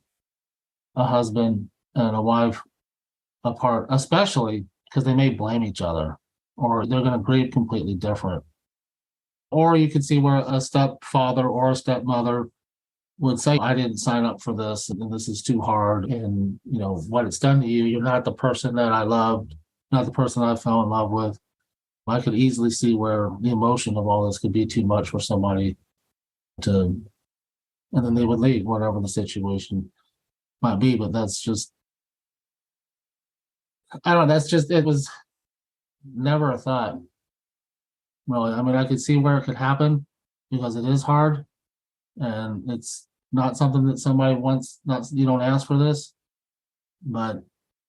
a husband and a wife apart, especially because they may blame each other or they're going to grieve completely different. Or you could see where a stepfather or a stepmother would say, I didn't sign up for this and this is too hard. And, what it's done to you, you're not the person that I loved, not the person I fell in love with. I could easily see where the emotion of all this could be too much for somebody and then they would leave, whatever the situation might be. But that's just, I don't know, it was never a thought. Really, I mean, I could see where it could happen because it is hard and it's not something that somebody wants, you don't ask for this, but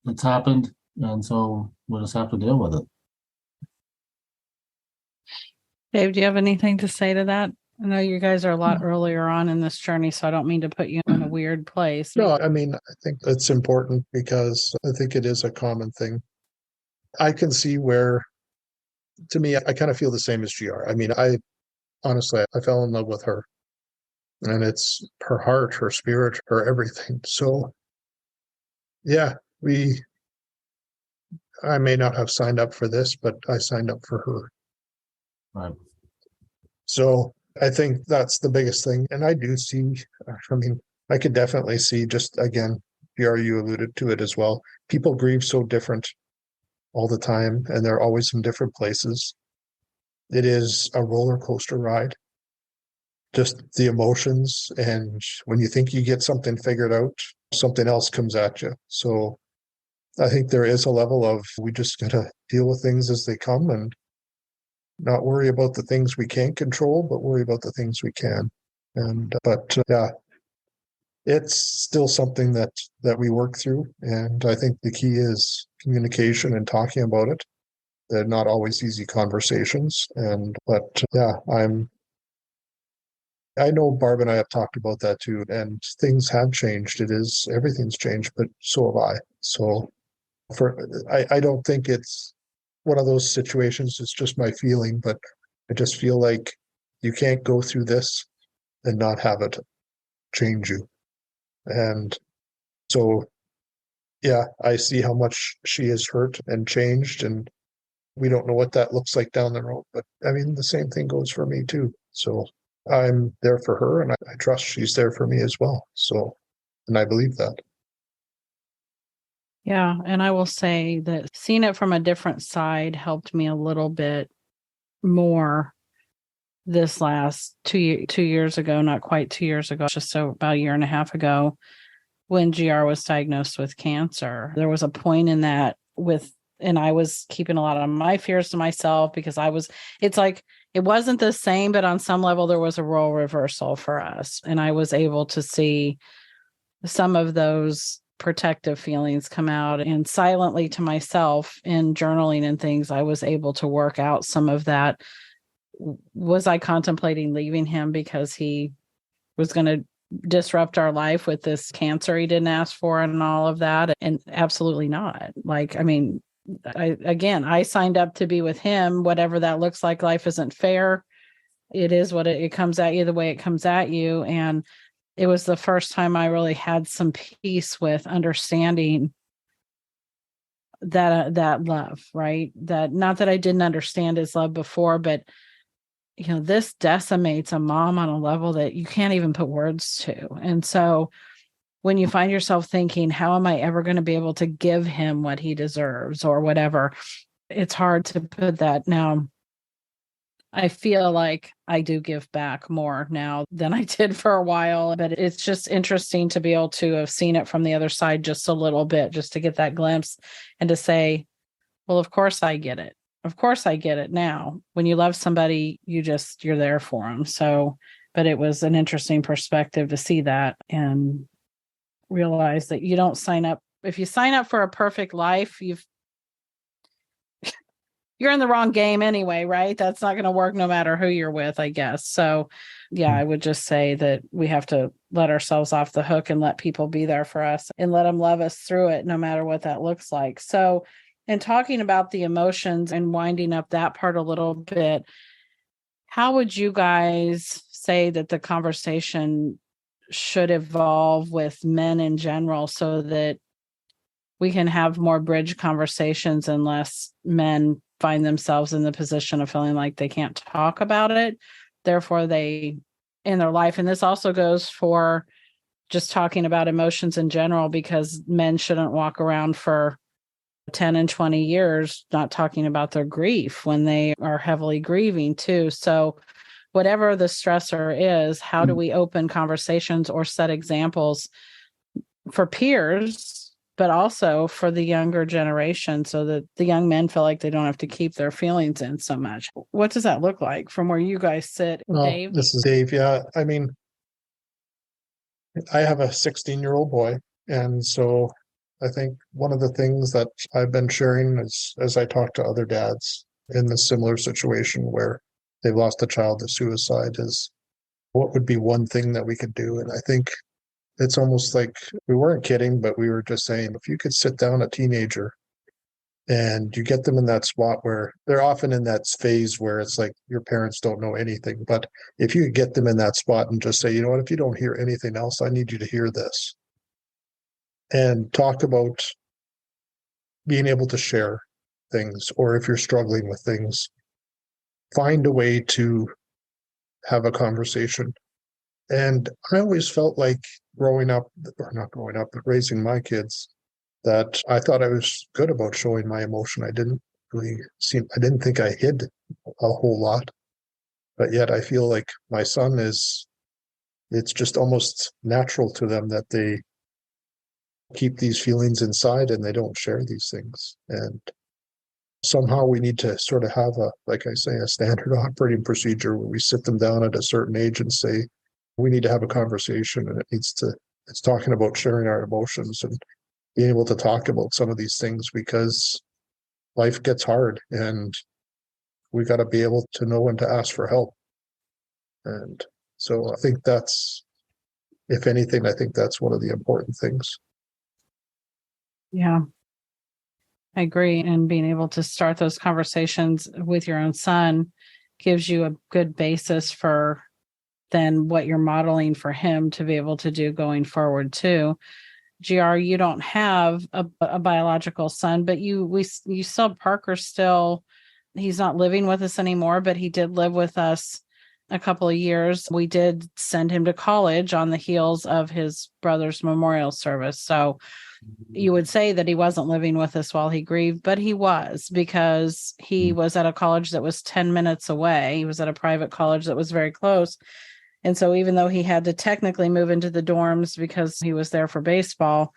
it's happened. And so we'll just have to deal with it. Dave, do you have anything to say to that? I know you guys are a lot earlier on in this journey, so I don't mean to put you in a weird place. No, I mean, I think it's important because I think it is a common thing. I can see where, to me, I kind of feel the same as GR. I mean, honestly, I fell in love with her. And it's her heart, her spirit, her everything. So, yeah, I may not have signed up for this, but I signed up for her. Right. So I think that's the biggest thing. And I do see, I mean, I could definitely see, just again, PR, you alluded to it as well. People grieve so different all the time, and they're always in different places. It is a roller coaster ride. Just the emotions, and when you think you get something figured out, something else comes at you. So I think there is a level of, we just gotta deal with things as they come and not worry about the things we can't control, but worry about the things we can. But it's still something that we work through, and I think the key is communication and talking about it. They're not always easy conversations, but I know Barb and I have talked about that too, and things have changed. Everything's changed, but so have I. So I don't think it's one of those situations. It's just my feeling, but I just feel like you can't go through this and not have it change you. And so, yeah, I see how much she is hurt and changed, and we don't know what that looks like down the road. But I mean, the same thing goes for me too. So I'm there for her, and I trust she's there for me as well. So, and I believe that. Yeah. And I will say that seeing it from a different side helped me a little bit more this last 2 years ago, not quite 2 years ago, just so about a year and a half ago, when GR was diagnosed with cancer. There was a point in that and I was keeping a lot of my fears to myself because it's like, it wasn't the same, but on some level there was a role reversal for us. And I was able to see some of those protective feelings come out, and silently to myself in journaling and things, I was able to work out some of that. Was I contemplating leaving him because he was going to disrupt our life with this cancer he didn't ask for and all of that? And absolutely not. Like, I mean, I signed up to be with him, whatever that looks like. Life isn't fair. It is what it comes at you the way it comes at you. And it was the first time I really had some peace with understanding that love, right? That, not that I didn't understand his love before, but this decimates a mom on a level that you can't even put words to. And so when you find yourself thinking, how am I ever going to be able to give him what he deserves or whatever, it's hard to put that. Now, I feel like I do give back more now than I did for a while, but it's just interesting to be able to have seen it from the other side just a little bit, just to get that glimpse and to say, Well, of course I get it. Of course I get it now. When you love somebody, you're there for them. So, but it was an interesting perspective to see that and realize that you don't sign up. If you sign up for a perfect life, you're in the wrong game anyway, right? That's not going to work no matter who you're with, I guess. So, yeah, I would just say that we have to let ourselves off the hook and let people be there for us and let them love us through it, no matter what that looks like. So, in talking about the emotions and winding up that part a little bit, how would you guys say that the conversation should evolve with men in general so that we can have more bridge conversations and less men find themselves in the position of feeling like they can't talk about it, therefore they in their life? And this also goes for just talking about emotions in general, because men shouldn't walk around for 10 and 20 years not talking about their grief when they are heavily grieving too. So whatever the stressor is, how do we open conversations or set examples for peers, but also for the younger generation, so that the young men feel like they don't have to keep their feelings in so much? What does that look like from where you guys sit, Dave? This is Dave. Yeah. I mean, I have a 16-year-old boy. And so I think one of the things that I've been sharing is, as I talk to other dads in a similar situation where they've lost a child to suicide, is what would be one thing that we could do? And I think it's almost like we weren't kidding, but we were just saying, if you could sit down a teenager and you get them in that spot where they're often in that phase where it's like your parents don't know anything. But if you get them in that spot and just say, you know what, if you don't hear anything else, I need you to hear this. And talk about being able to share things, or if you're struggling with things, find a way to have a conversation. And I always felt like growing up, or not growing up, but raising my kids, that I thought I was good about showing my emotion. I didn't think I hid a whole lot, but yet I feel like my son it's just almost natural to them that they keep these feelings inside and they don't share these things. And somehow we need to sort of have like I say, a standard operating procedure where we sit them down at a certain age and say, we need to have a conversation, and it's talking about sharing our emotions and being able to talk about some of these things, because life gets hard and we got to be able to know when to ask for help. And so I think if anything, I think that's one of the important things. Yeah, I agree. And being able to start those conversations with your own son gives you a good basis for then what you're modeling for him to be able to do going forward too. GR, you don't have a biological son, but you still, Parker still, he's not living with us anymore, but he did live with us a couple of years. We did send him to college on the heels of his brother's memorial service. So you would say that he wasn't living with us while he grieved, but he was, because he was at a college that was 10 minutes away. He was at a private college that was very close. And so even though he had to technically move into the dorms because he was there for baseball,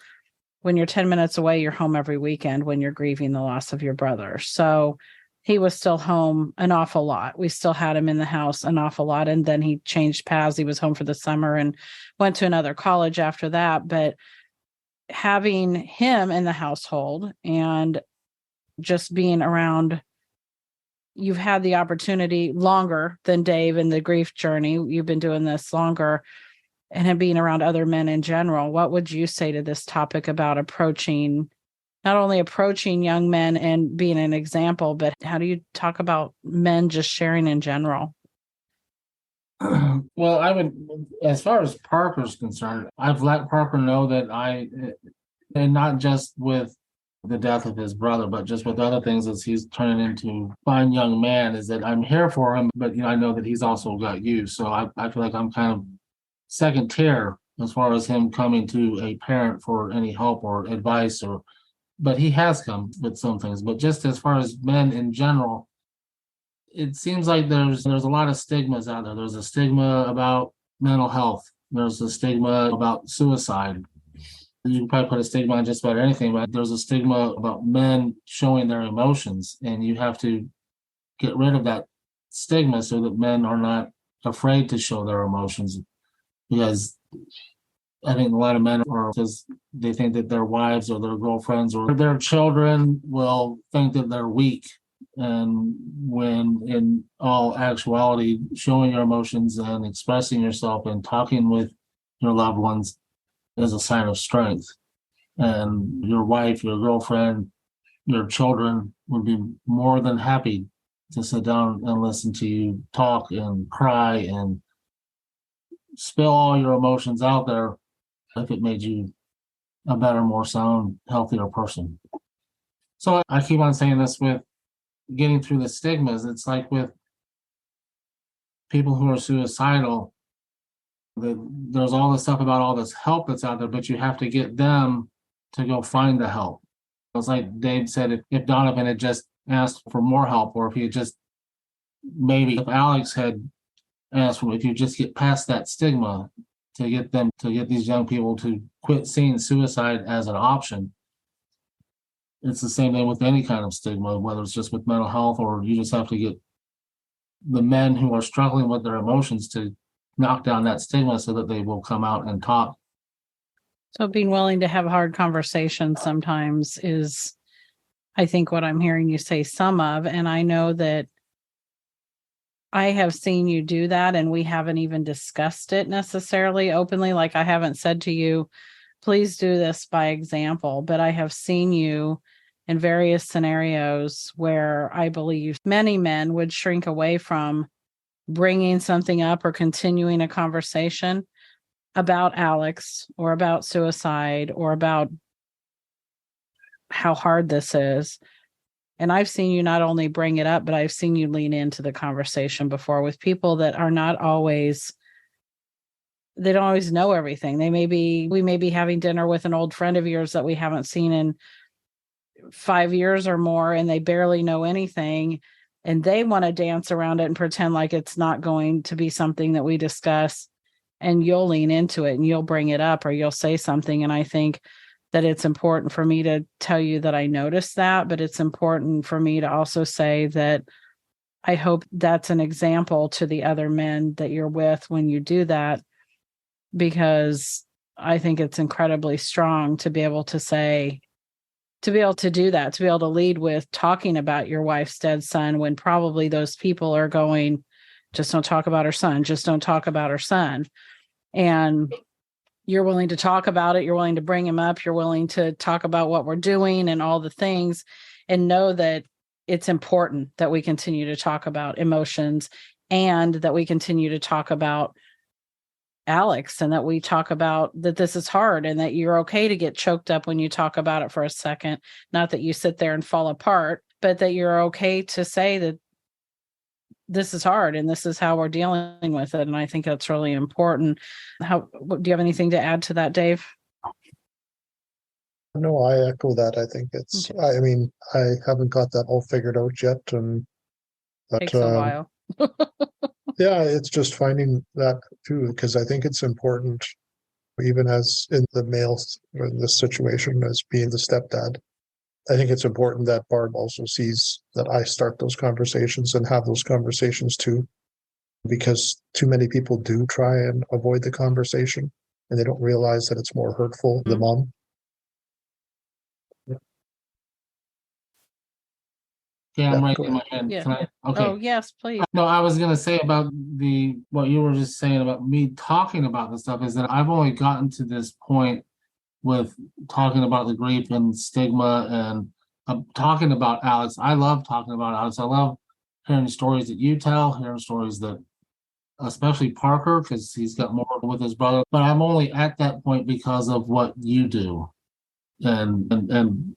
when you're 10 minutes away, you're home every weekend when you're grieving the loss of your brother. So he was still home an awful lot. We still had him in the house an awful lot. And then he changed paths. He was home for the summer and went to another college after that. But having him in the household and just being around, you've had the opportunity longer than Dave in the grief journey. You've been doing this longer, and him being around other men in general. What would you say to this topic about not only approaching young men and being an example, but how do you talk about men just sharing in general? Well, I would, as far as Parker's concerned, I've let Parker know that and not just with the death of his brother, but just with other things as he's turning into a fine young man, is that I'm here for him, but I know that he's also got you. So I feel like I'm kind of second tier as far as him coming to a parent for any help or advice, but he has come with some things. But just as far as men in general, it seems like there's a lot of stigmas out there. There's a stigma about mental health. There's a stigma about suicide. You can probably put a stigma on just about anything, but there's a stigma about men showing their emotions, and you have to get rid of that stigma so that men are not afraid to show their emotions. Because I think a lot of men are, because they think that their wives or their girlfriends or their children will think that they're weak. And when in all actuality, showing your emotions and expressing yourself and talking with your loved ones is a sign of strength. And your wife, your girlfriend, your children would be more than happy to sit down and listen to you talk and cry and spill all your emotions out there if it made you a better, more sound, healthier person. So I keep on saying this with getting through the stigmas. It's like with people who are suicidal, there's all this stuff about all this help that's out there, but you have to get them to go find the help. It's like Dave said, if Donavon had just asked for more help, or if he had just, maybe if Alex had asked for, if you just get past that stigma to get them, to get these young people to quit seeing suicide as an option. It's the same thing with any kind of stigma, whether it's just with mental health, or you just have to get the men who are struggling with their emotions to knock down that stigma so that they will come out and talk. So being willing to have hard conversations sometimes is, I think, what I'm hearing you say some of. And I know that I have seen you do that, and we haven't even discussed it necessarily openly. Like, I haven't said to you, please do this by example, but I have seen you in various scenarios where I believe many men would shrink away from bringing something up or continuing a conversation about Alex or about suicide or about how hard this is. And I've seen you not only bring it up, but I've seen you lean into the conversation before with people that are not always, they don't always know everything. We may be having dinner with an old friend of yours that we haven't seen in 5 years or more, and they barely know anything. And they want to dance around it and pretend like it's not going to be something that we discuss. And you'll lean into it and you'll bring it up or you'll say something. And I think that it's important for me to tell you that I noticed that, but it's important for me to also say that I hope that's an example to the other men that you're with when you do that, because I think it's incredibly strong to be able to say, to be able to do that, to be able to lead with talking about your wife's dead son when probably those people are going, just don't talk about her son, just don't talk about her son. And you're willing to talk about it. You're willing to bring him up. You're willing to talk about what we're doing and all the things, and know that it's important that we continue to talk about emotions and that we continue to talk about Alex, and that we talk about that this is hard and that you're okay to get choked up when you talk about it for a second. Not that you sit there and fall apart, but that you're okay to say that this is hard and this is how we're dealing with it. And I think that's really important. Do you have anything to add to that, Dave? No, I echo that. I think it's, Okay. I mean, I haven't got that all figured out yet. But Takes a while. yeah, it's just finding that too, because I think it's important, even as in the males in this situation as being the stepdad. I think it's important that Barb also sees that I start those conversations and have those conversations too, because too many people do try and avoid the conversation and they don't realize that it's more hurtful to the mom. Yeah, I'm Yeah, raising go my hand. Yeah. Can I? Okay. Oh, yes, please. No, I was gonna say about what you were just saying about me talking about this stuff is that I've only gotten to this point with talking about the grief and stigma and talking about Alex. I love talking about Alex. I love hearing stories that you tell, hearing stories that, especially Parker, because he's got more with his brother. But I'm only at that point because of what you do, and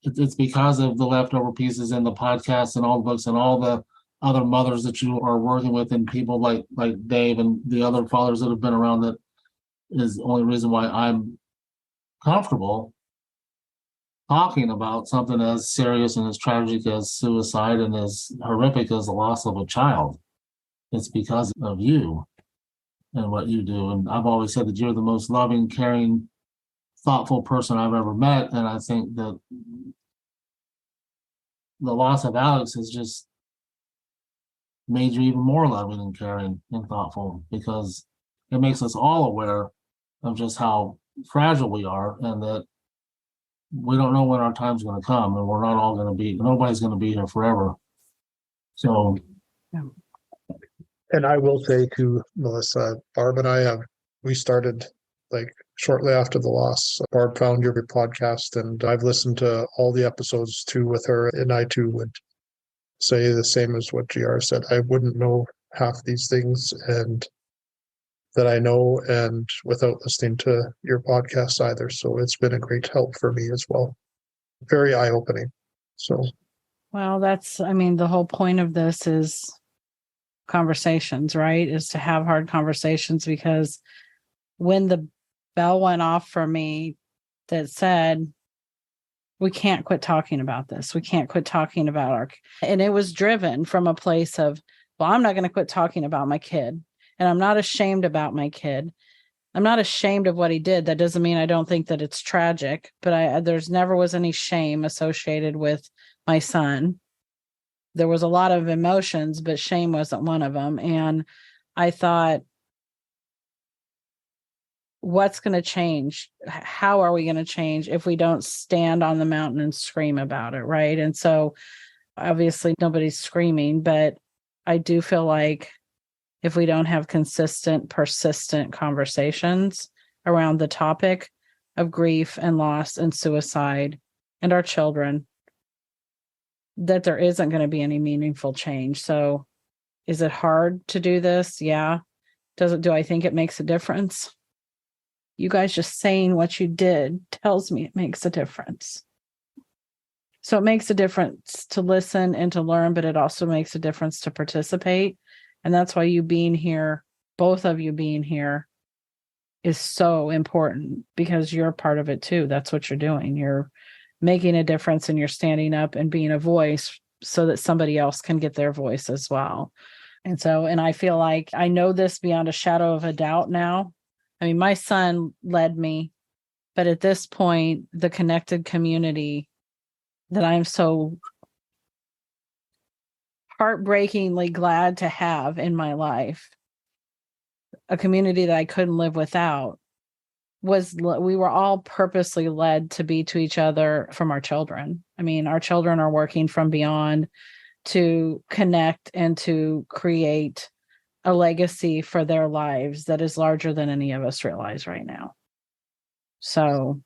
it's because of the leftover pieces in the podcast and all the books and all the other mothers that you are working with and people like Dave and the other fathers that have been around. That is the only reason why I'm comfortable talking about something as serious and as tragic as suicide and as horrific as the loss of a child. It's because of you. and what you do. And I've always said that you're the most loving, caring, thoughtful person I've ever met. And I think that the loss of Alex has just made you even more loving and caring and thoughtful, because it makes us all aware of just how fragile we are, and that we don't know when our time's going to come, and we're not all going to be, nobody's going to be here forever. So, And I will say to Melissa, Barb and I we started like shortly after the loss. Barb found your podcast, and I've listened to all the episodes too with her, and I too would say the same as what GR said. I wouldn't know half these things and that I know, and without listening to your podcast either. So it's been a great help for me as well. Very eye-opening. So, Well, the whole point of this is conversations, right? Is to have hard conversations, because when the bell went off for me that said, we can't quit talking about this. We can't quit talking about and it was driven from a place of, well, I'm not going to quit talking about my kid. And I'm not ashamed about my kid. I'm not ashamed of what he did. That doesn't mean I don't think that it's tragic, but there's never was any shame associated with my son. There was a lot of emotions, but shame wasn't one of them. And I thought, what's going to change? How are we going to change if we don't stand on the mountain and scream about it, right? And so obviously nobody's screaming, but I do feel like if we don't have consistent, persistent conversations around the topic of grief and loss and suicide and our children, that there isn't going to be any meaningful change. So is it hard to do this? Yeah. Do I think it makes a difference? You guys just saying what you did tells me it makes a difference. So it makes a difference to listen and to learn, but it also makes a difference to participate. And that's why you being here, both of you being here, is so important, because you're part of it too. That's what you're doing. You're making a difference, and you're standing up and being a voice so that somebody else can get their voice as well. And I feel like I know this beyond a shadow of a doubt now. I mean, my son led me, but at this point, the connected community that I'm so heartbreakingly glad to have in my life, a community that I couldn't live without, we were all purposely led to be to each other from our children. I mean, our children are working from beyond to connect and to create a legacy for their lives that is larger than any of us realize right now. So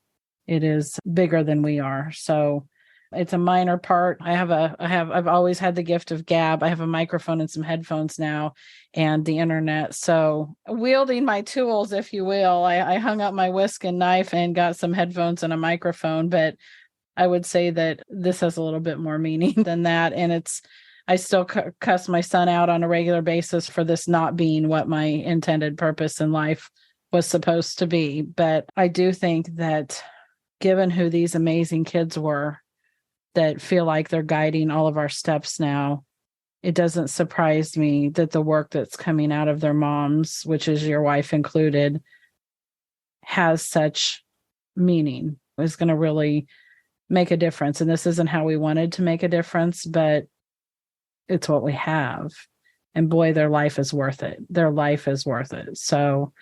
it is bigger than we are. So it's a minor part. I've always had the gift of gab. I have a microphone and some headphones now, and the internet. So wielding my tools, if you will, I hung up my whisk and knife and got some headphones and a microphone, but I would say that this has a little bit more meaning than that. And I still cuss my son out on a regular basis for this not being what my intended purpose in life was supposed to be. But I do think that given who these amazing kids were that feel like they're guiding all of our steps now, it doesn't surprise me that the work that's coming out of their moms, which is your wife included, has such meaning, is going to really make a difference. And this isn't how we wanted to make a difference, but it's what we have. And boy, their life is worth it. Their life is worth it. So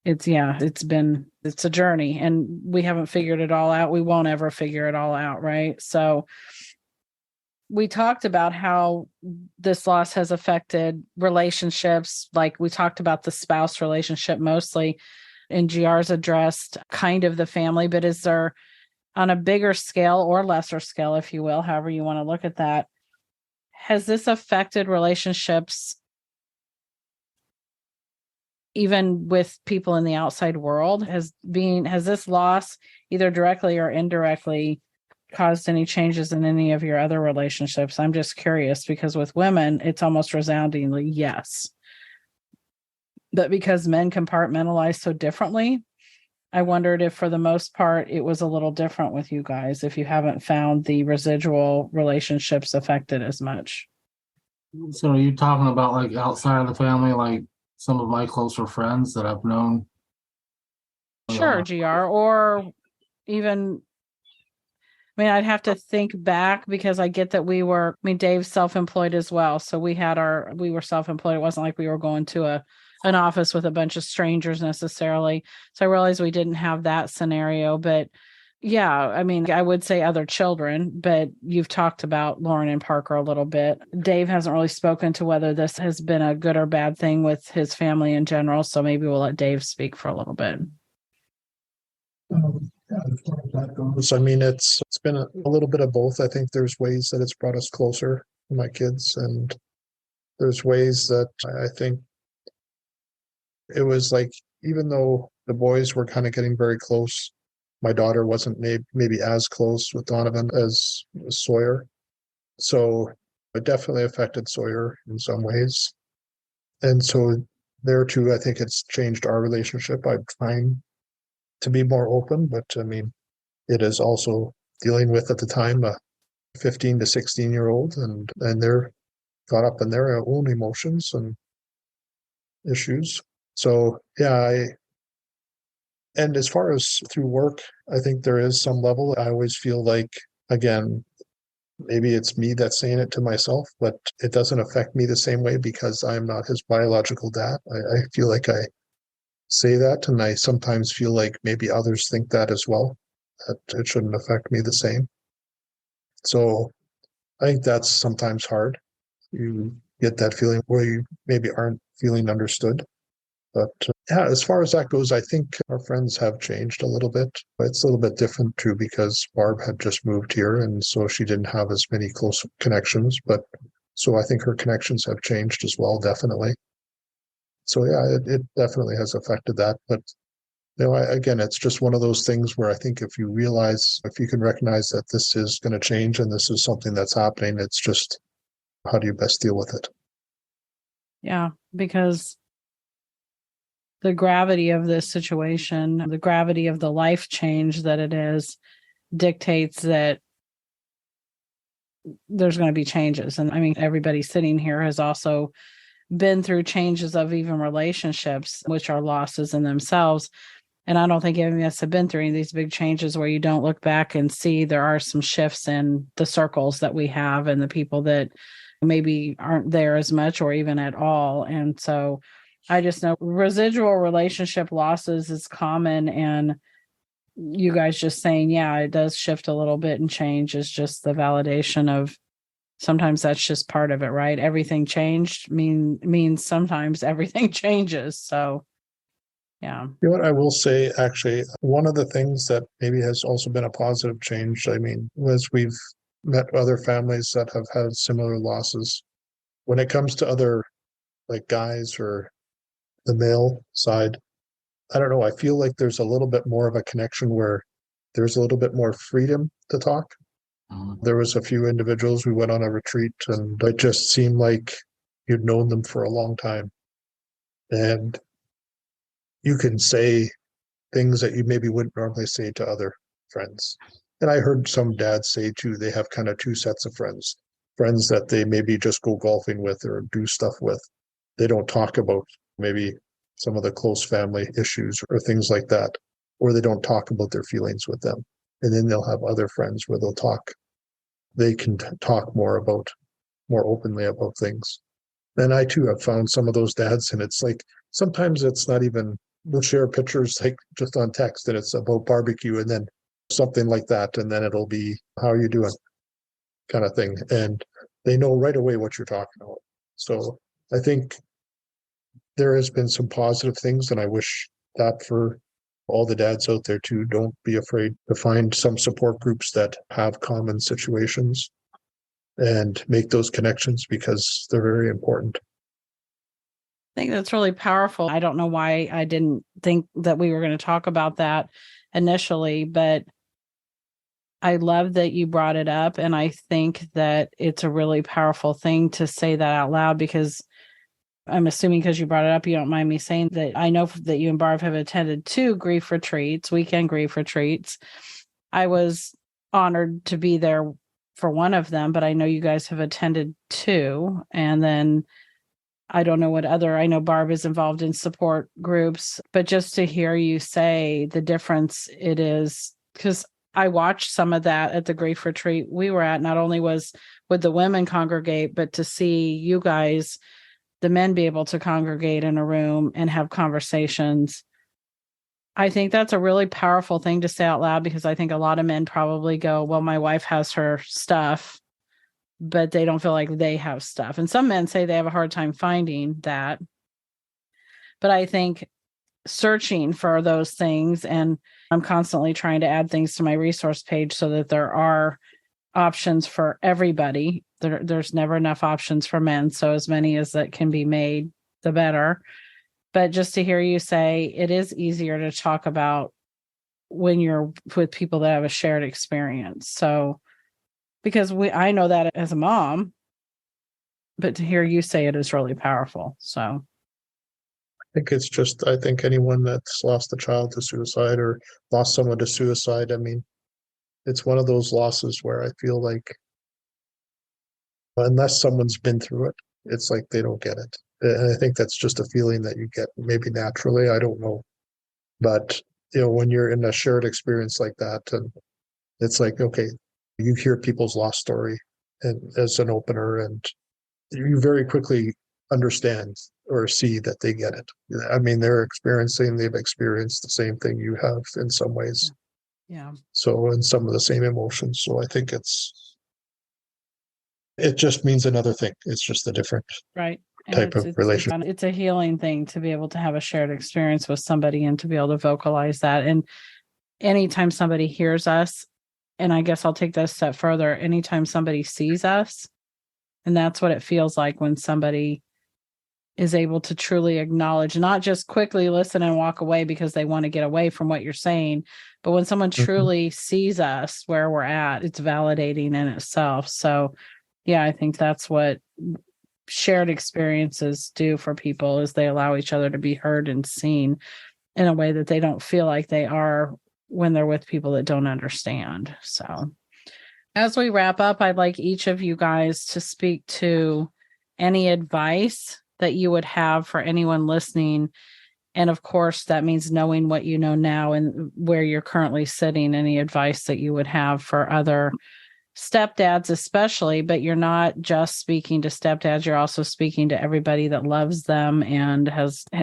it's a journey, and we haven't figured it all out. We won't ever figure it all out. Right. So we talked about how this loss has affected relationships. Like we talked about the spouse relationship mostly, and GR's addressed kind of the family, but is there, on a bigger scale or lesser scale, if you will, however you want to look at that, has this affected relationships even with people in the outside world? Has this loss, either directly or indirectly, caused any changes in any of your other relationships? I'm just curious, because with women, it's almost resoundingly yes. But because men compartmentalize so differently, I wondered if for the most part it was a little different with you guys, if you haven't found the residual relationships affected as much. So are you talking about like outside of the family, like some of my closer friends that I've known. Sure, GR, or even, I'd have to think back because I get that Dave's self-employed as well. So we were self-employed. It wasn't like we were going to an office with a bunch of strangers necessarily. So I realized we didn't have that scenario, but yeah, I would say other children, but you've talked about Lauren and Parker a little bit. Dave hasn't really spoken to whether this has been a good or bad thing with his family in general. So maybe we'll let Dave speak for a little bit. Yeah, as far as that goes, it's been a little bit of both. I think there's ways that it's brought us closer to my kids, and there's ways that I think it was like, even though the boys were kind of getting very close, my daughter wasn't maybe as close with Donovan as Sawyer. So it definitely affected Sawyer in some ways. And so there too, I think it's changed our relationship. I'm trying to be more open, but it is also dealing with at the time a 15 to 16-year-old, and they're caught up in their own emotions and issues. So yeah, and as far as through work, I think there is some level. I always feel like, again, maybe it's me that's saying it to myself, but it doesn't affect me the same way because I'm not his biological dad. I feel like I say that, and I sometimes feel like maybe others think that as well, that it shouldn't affect me the same. So I think that's sometimes hard. You get that feeling where you maybe aren't feeling understood. But yeah, as far as that goes, I think our friends have changed a little bit. It's a little bit different too because Barb had just moved here, and so she didn't have as many close connections. But so I think her connections have changed as well, definitely. So yeah, it definitely has affected that. But again, it's just one of those things where I think if you can recognize that this is going to change and this is something that's happening, it's just, how do you best deal with it? Yeah, because the gravity of this situation, the gravity of the life change that it is, dictates that there's going to be changes. And everybody sitting here has also been through changes of even relationships, which are losses in themselves. And I don't think any of us have been through any of these big changes where you don't look back and see there are some shifts in the circles that we have and the people that maybe aren't there as much or even at all. And so I just know residual relationship losses is common. And you guys just saying, yeah, it does shift a little bit and change is just the validation of sometimes that's just part of it, right? Everything changed means sometimes everything changes. So yeah. You know what I will say, actually, one of the things that maybe has also been a positive change, was we've met other families that have had similar losses. When it comes to other like guys or the male side, I don't know, I feel like there's a little bit more of a connection where there's a little bit more freedom to talk. There was a few individuals we went on a retreat, and it just seemed like you'd known them for a long time. And you can say things that you maybe wouldn't normally say to other friends. And I heard some dads say too, they have kind of two sets of friends that they maybe just go golfing with or do stuff with. They don't talk about maybe some of the close family issues or things like that, or they don't talk about their feelings with them. And then they'll have other friends where they can talk more openly about things. And I too have found some of those dads, and it's like, sometimes it's not even, we'll share pictures like just on text and it's about barbecue and then something like that. And then it'll be, how are you doing? Kind of thing. And they know right away what you're talking about. So I think there has been some positive things, and I wish that for all the dads out there too, don't be afraid to find some support groups that have common situations and make those connections because they're very important. I think that's really powerful. I don't know why I didn't think that we were going to talk about that initially, but I love that you brought it up. And I think that it's a really powerful thing to say that out loud, because I'm assuming because you brought it up, you don't mind me saying that I know that you and Barb have attended 2 grief retreats, weekend grief retreats. I was honored to be there for one of them, but I know you guys have attended 2. And then I don't know I know Barb is involved in support groups, but just to hear you say the difference it is, because I watched some of that at the grief retreat we were at. Not only would the women congregate, but to see you guys, the men, be able to congregate in a room and have conversations. I think that's a really powerful thing to say out loud, because I think a lot of men probably go, well, my wife has her stuff, but they don't feel like they have stuff. And some men say they have a hard time finding that. But I think searching for those things, and I'm constantly trying to add things to my resource page so that there are options for everybody. There's never enough options for men. So as many as that can be made, the better. But just to hear you say it is easier to talk about when you're with people that have a shared experience. So, because I know that as a mom, but to hear you say it is really powerful. So I think anyone that's lost a child to suicide or lost someone to suicide, I mean, it's one of those losses where I feel like unless someone's been through it, it's like they don't get it. And I think that's just a feeling that you get maybe naturally. I don't know. But, when you're in a shared experience like that, and it's like, okay, you hear people's lost story and as an opener, and you very quickly understand or see that they get it. I mean, they've experienced the same thing you have in some ways. yeah. So, and some of the same emotions. So I think it just means another thing. It's just a different Right. And type of relationship. It's a healing thing to be able to have a shared experience with somebody and to be able to vocalize that. And anytime somebody hears us, and I guess I'll take that a step further, anytime somebody sees us, and that's what it feels like when somebody is able to truly acknowledge, not just quickly listen and walk away because they want to get away from what you're saying, but when someone truly sees us where we're at, it's validating in itself. So yeah, I think that's what shared experiences do for people, is they allow each other to be heard and seen in a way that they don't feel like they are when they're with people that don't understand. So as we wrap up, I'd like each of you guys to speak to any advice that you would have for anyone listening. And of course, that means knowing what you know now and where you're currently sitting, any advice that you would have for other stepdads especially, but you're not just speaking to stepdads, you're also speaking to everybody that loves them and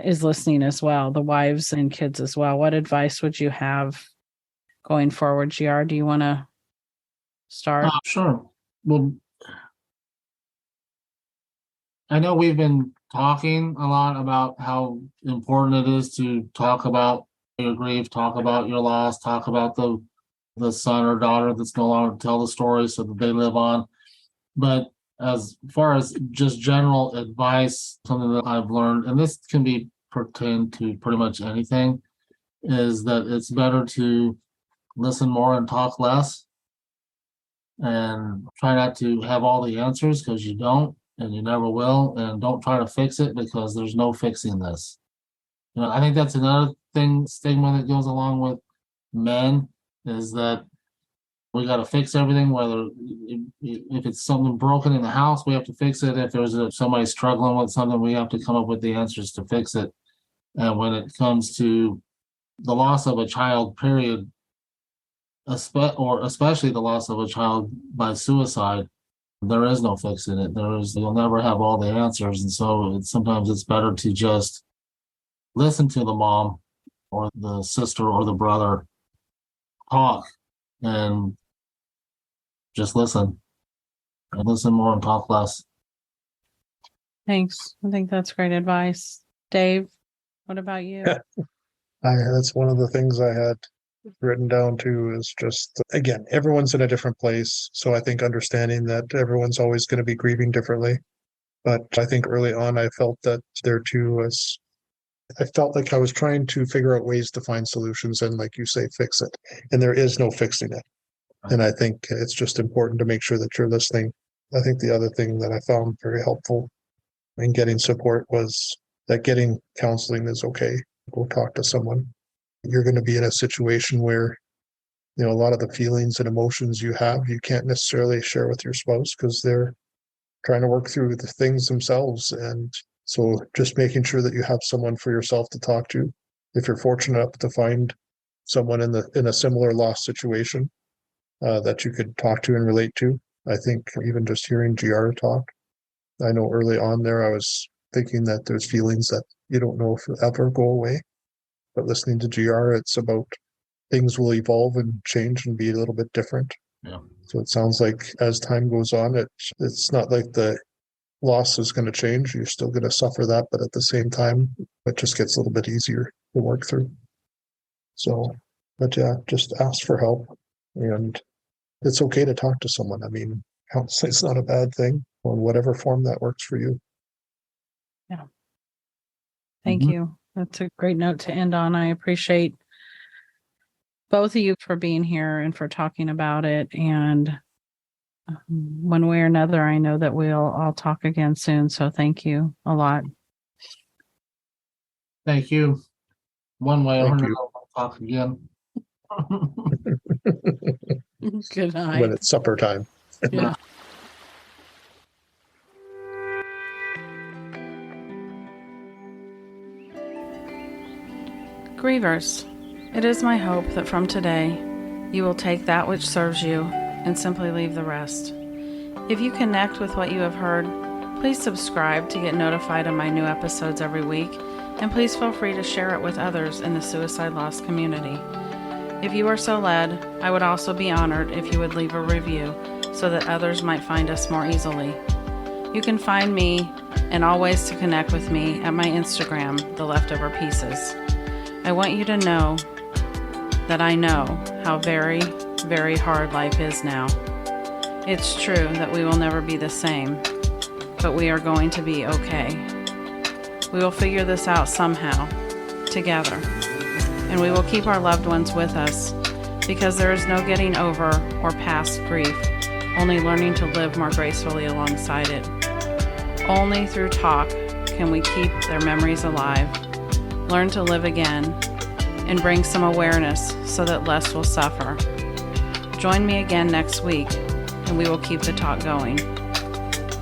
is listening as well, the wives and kids as well. What advice would you have going forward? GR, do you want to start? Sure. Well, I know we've been talking a lot about how important it is to talk about your grief, talk about your loss, talk about the son or daughter that's no longer tell the story so that they live on. But as far as just general advice, something that I've learned, and this can be pertained to pretty much anything, is that it's better to listen more and talk less, and try not to have all the answers, because you don't and you never will, and don't try to fix it because there's no fixing this. I think that's another stigma that goes along with men, is that we got to fix everything, whether if it's something broken in the house, we have to fix it. If there's somebody struggling with something, we have to come up with the answers to fix it. And when it comes to the loss of a child, period, or especially the loss of a child by suicide, there is no fixing it. You'll never have all the answers. And so sometimes it's better to just listen to the mom or the sister or the brother talk, and just listen more and talk less. Thanks. I think that's great advice. Dave, what about you? That's one of the things I had written down too, is just, again, everyone's in a different place. So I think understanding that everyone's always going to be grieving differently. But I think early on, I felt that there too I felt like I was trying to figure out ways to find solutions and, like you say, fix it. And there is no fixing it. And I think it's just important to make sure that you're listening. I think the other thing that I found very helpful in getting support was that getting counseling is okay. Go talk to someone. You're going to be in a situation where, a lot of the feelings and emotions you have, you can't necessarily share with your spouse because they're trying to work through the things themselves. And So just making sure that you have someone for yourself to talk to. If you're fortunate enough to find someone in a similar loss situation that you could talk to and relate to. I think even just hearing GR talk, I know early on there I was thinking that there's feelings that you don't know if it'll ever go away. But listening to GR, it's about things will evolve and change and be a little bit different. Yeah. So it sounds like as time goes on, it's not like the loss is going to change. You're still going to suffer that, but at the same time, it just gets a little bit easier to work through. So, but yeah, just ask for help, and it's okay to talk to someone. I mean, counseling's not a bad thing, or whatever form that works for you. Thank you. That's a great note to end on. I appreciate both of you for being here and for talking about it. And one way or another, I know that we'll all talk again soon. So thank you a lot. Thank you. One way or Thank another, you. we'll talk again. Good night. When it's supper time. Yeah. Grievers, it is my hope that from today you will take that which serves you and simply leave the rest. If you connect with what you have heard, please subscribe to get notified of my new episodes every week, and please feel free to share it with others in the suicide loss community. If you are so led, I would also be honored if you would leave a review so that others might find us more easily. You can find me and all ways to connect with me at my Instagram, The Leftover Pieces. I want you to know that I know how very, very hard life is now. It's true that we will never be the same, but we are going to be okay. We will figure this out somehow, together, and we will keep our loved ones with us because there is no getting over or past grief, only learning to live more gracefully alongside it. Only through talk can we keep their memories alive, learn to live again, and bring some awareness so that less will suffer. Join me again next week, and we will keep the talk going.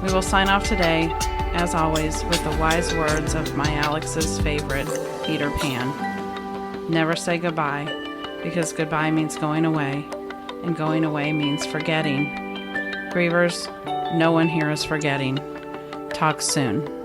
We will sign off today, as always, with the wise words of my Alex's favorite, Peter Pan. Never say goodbye, because goodbye means going away, and going away means forgetting. Grievers, no one here is forgetting. Talk soon.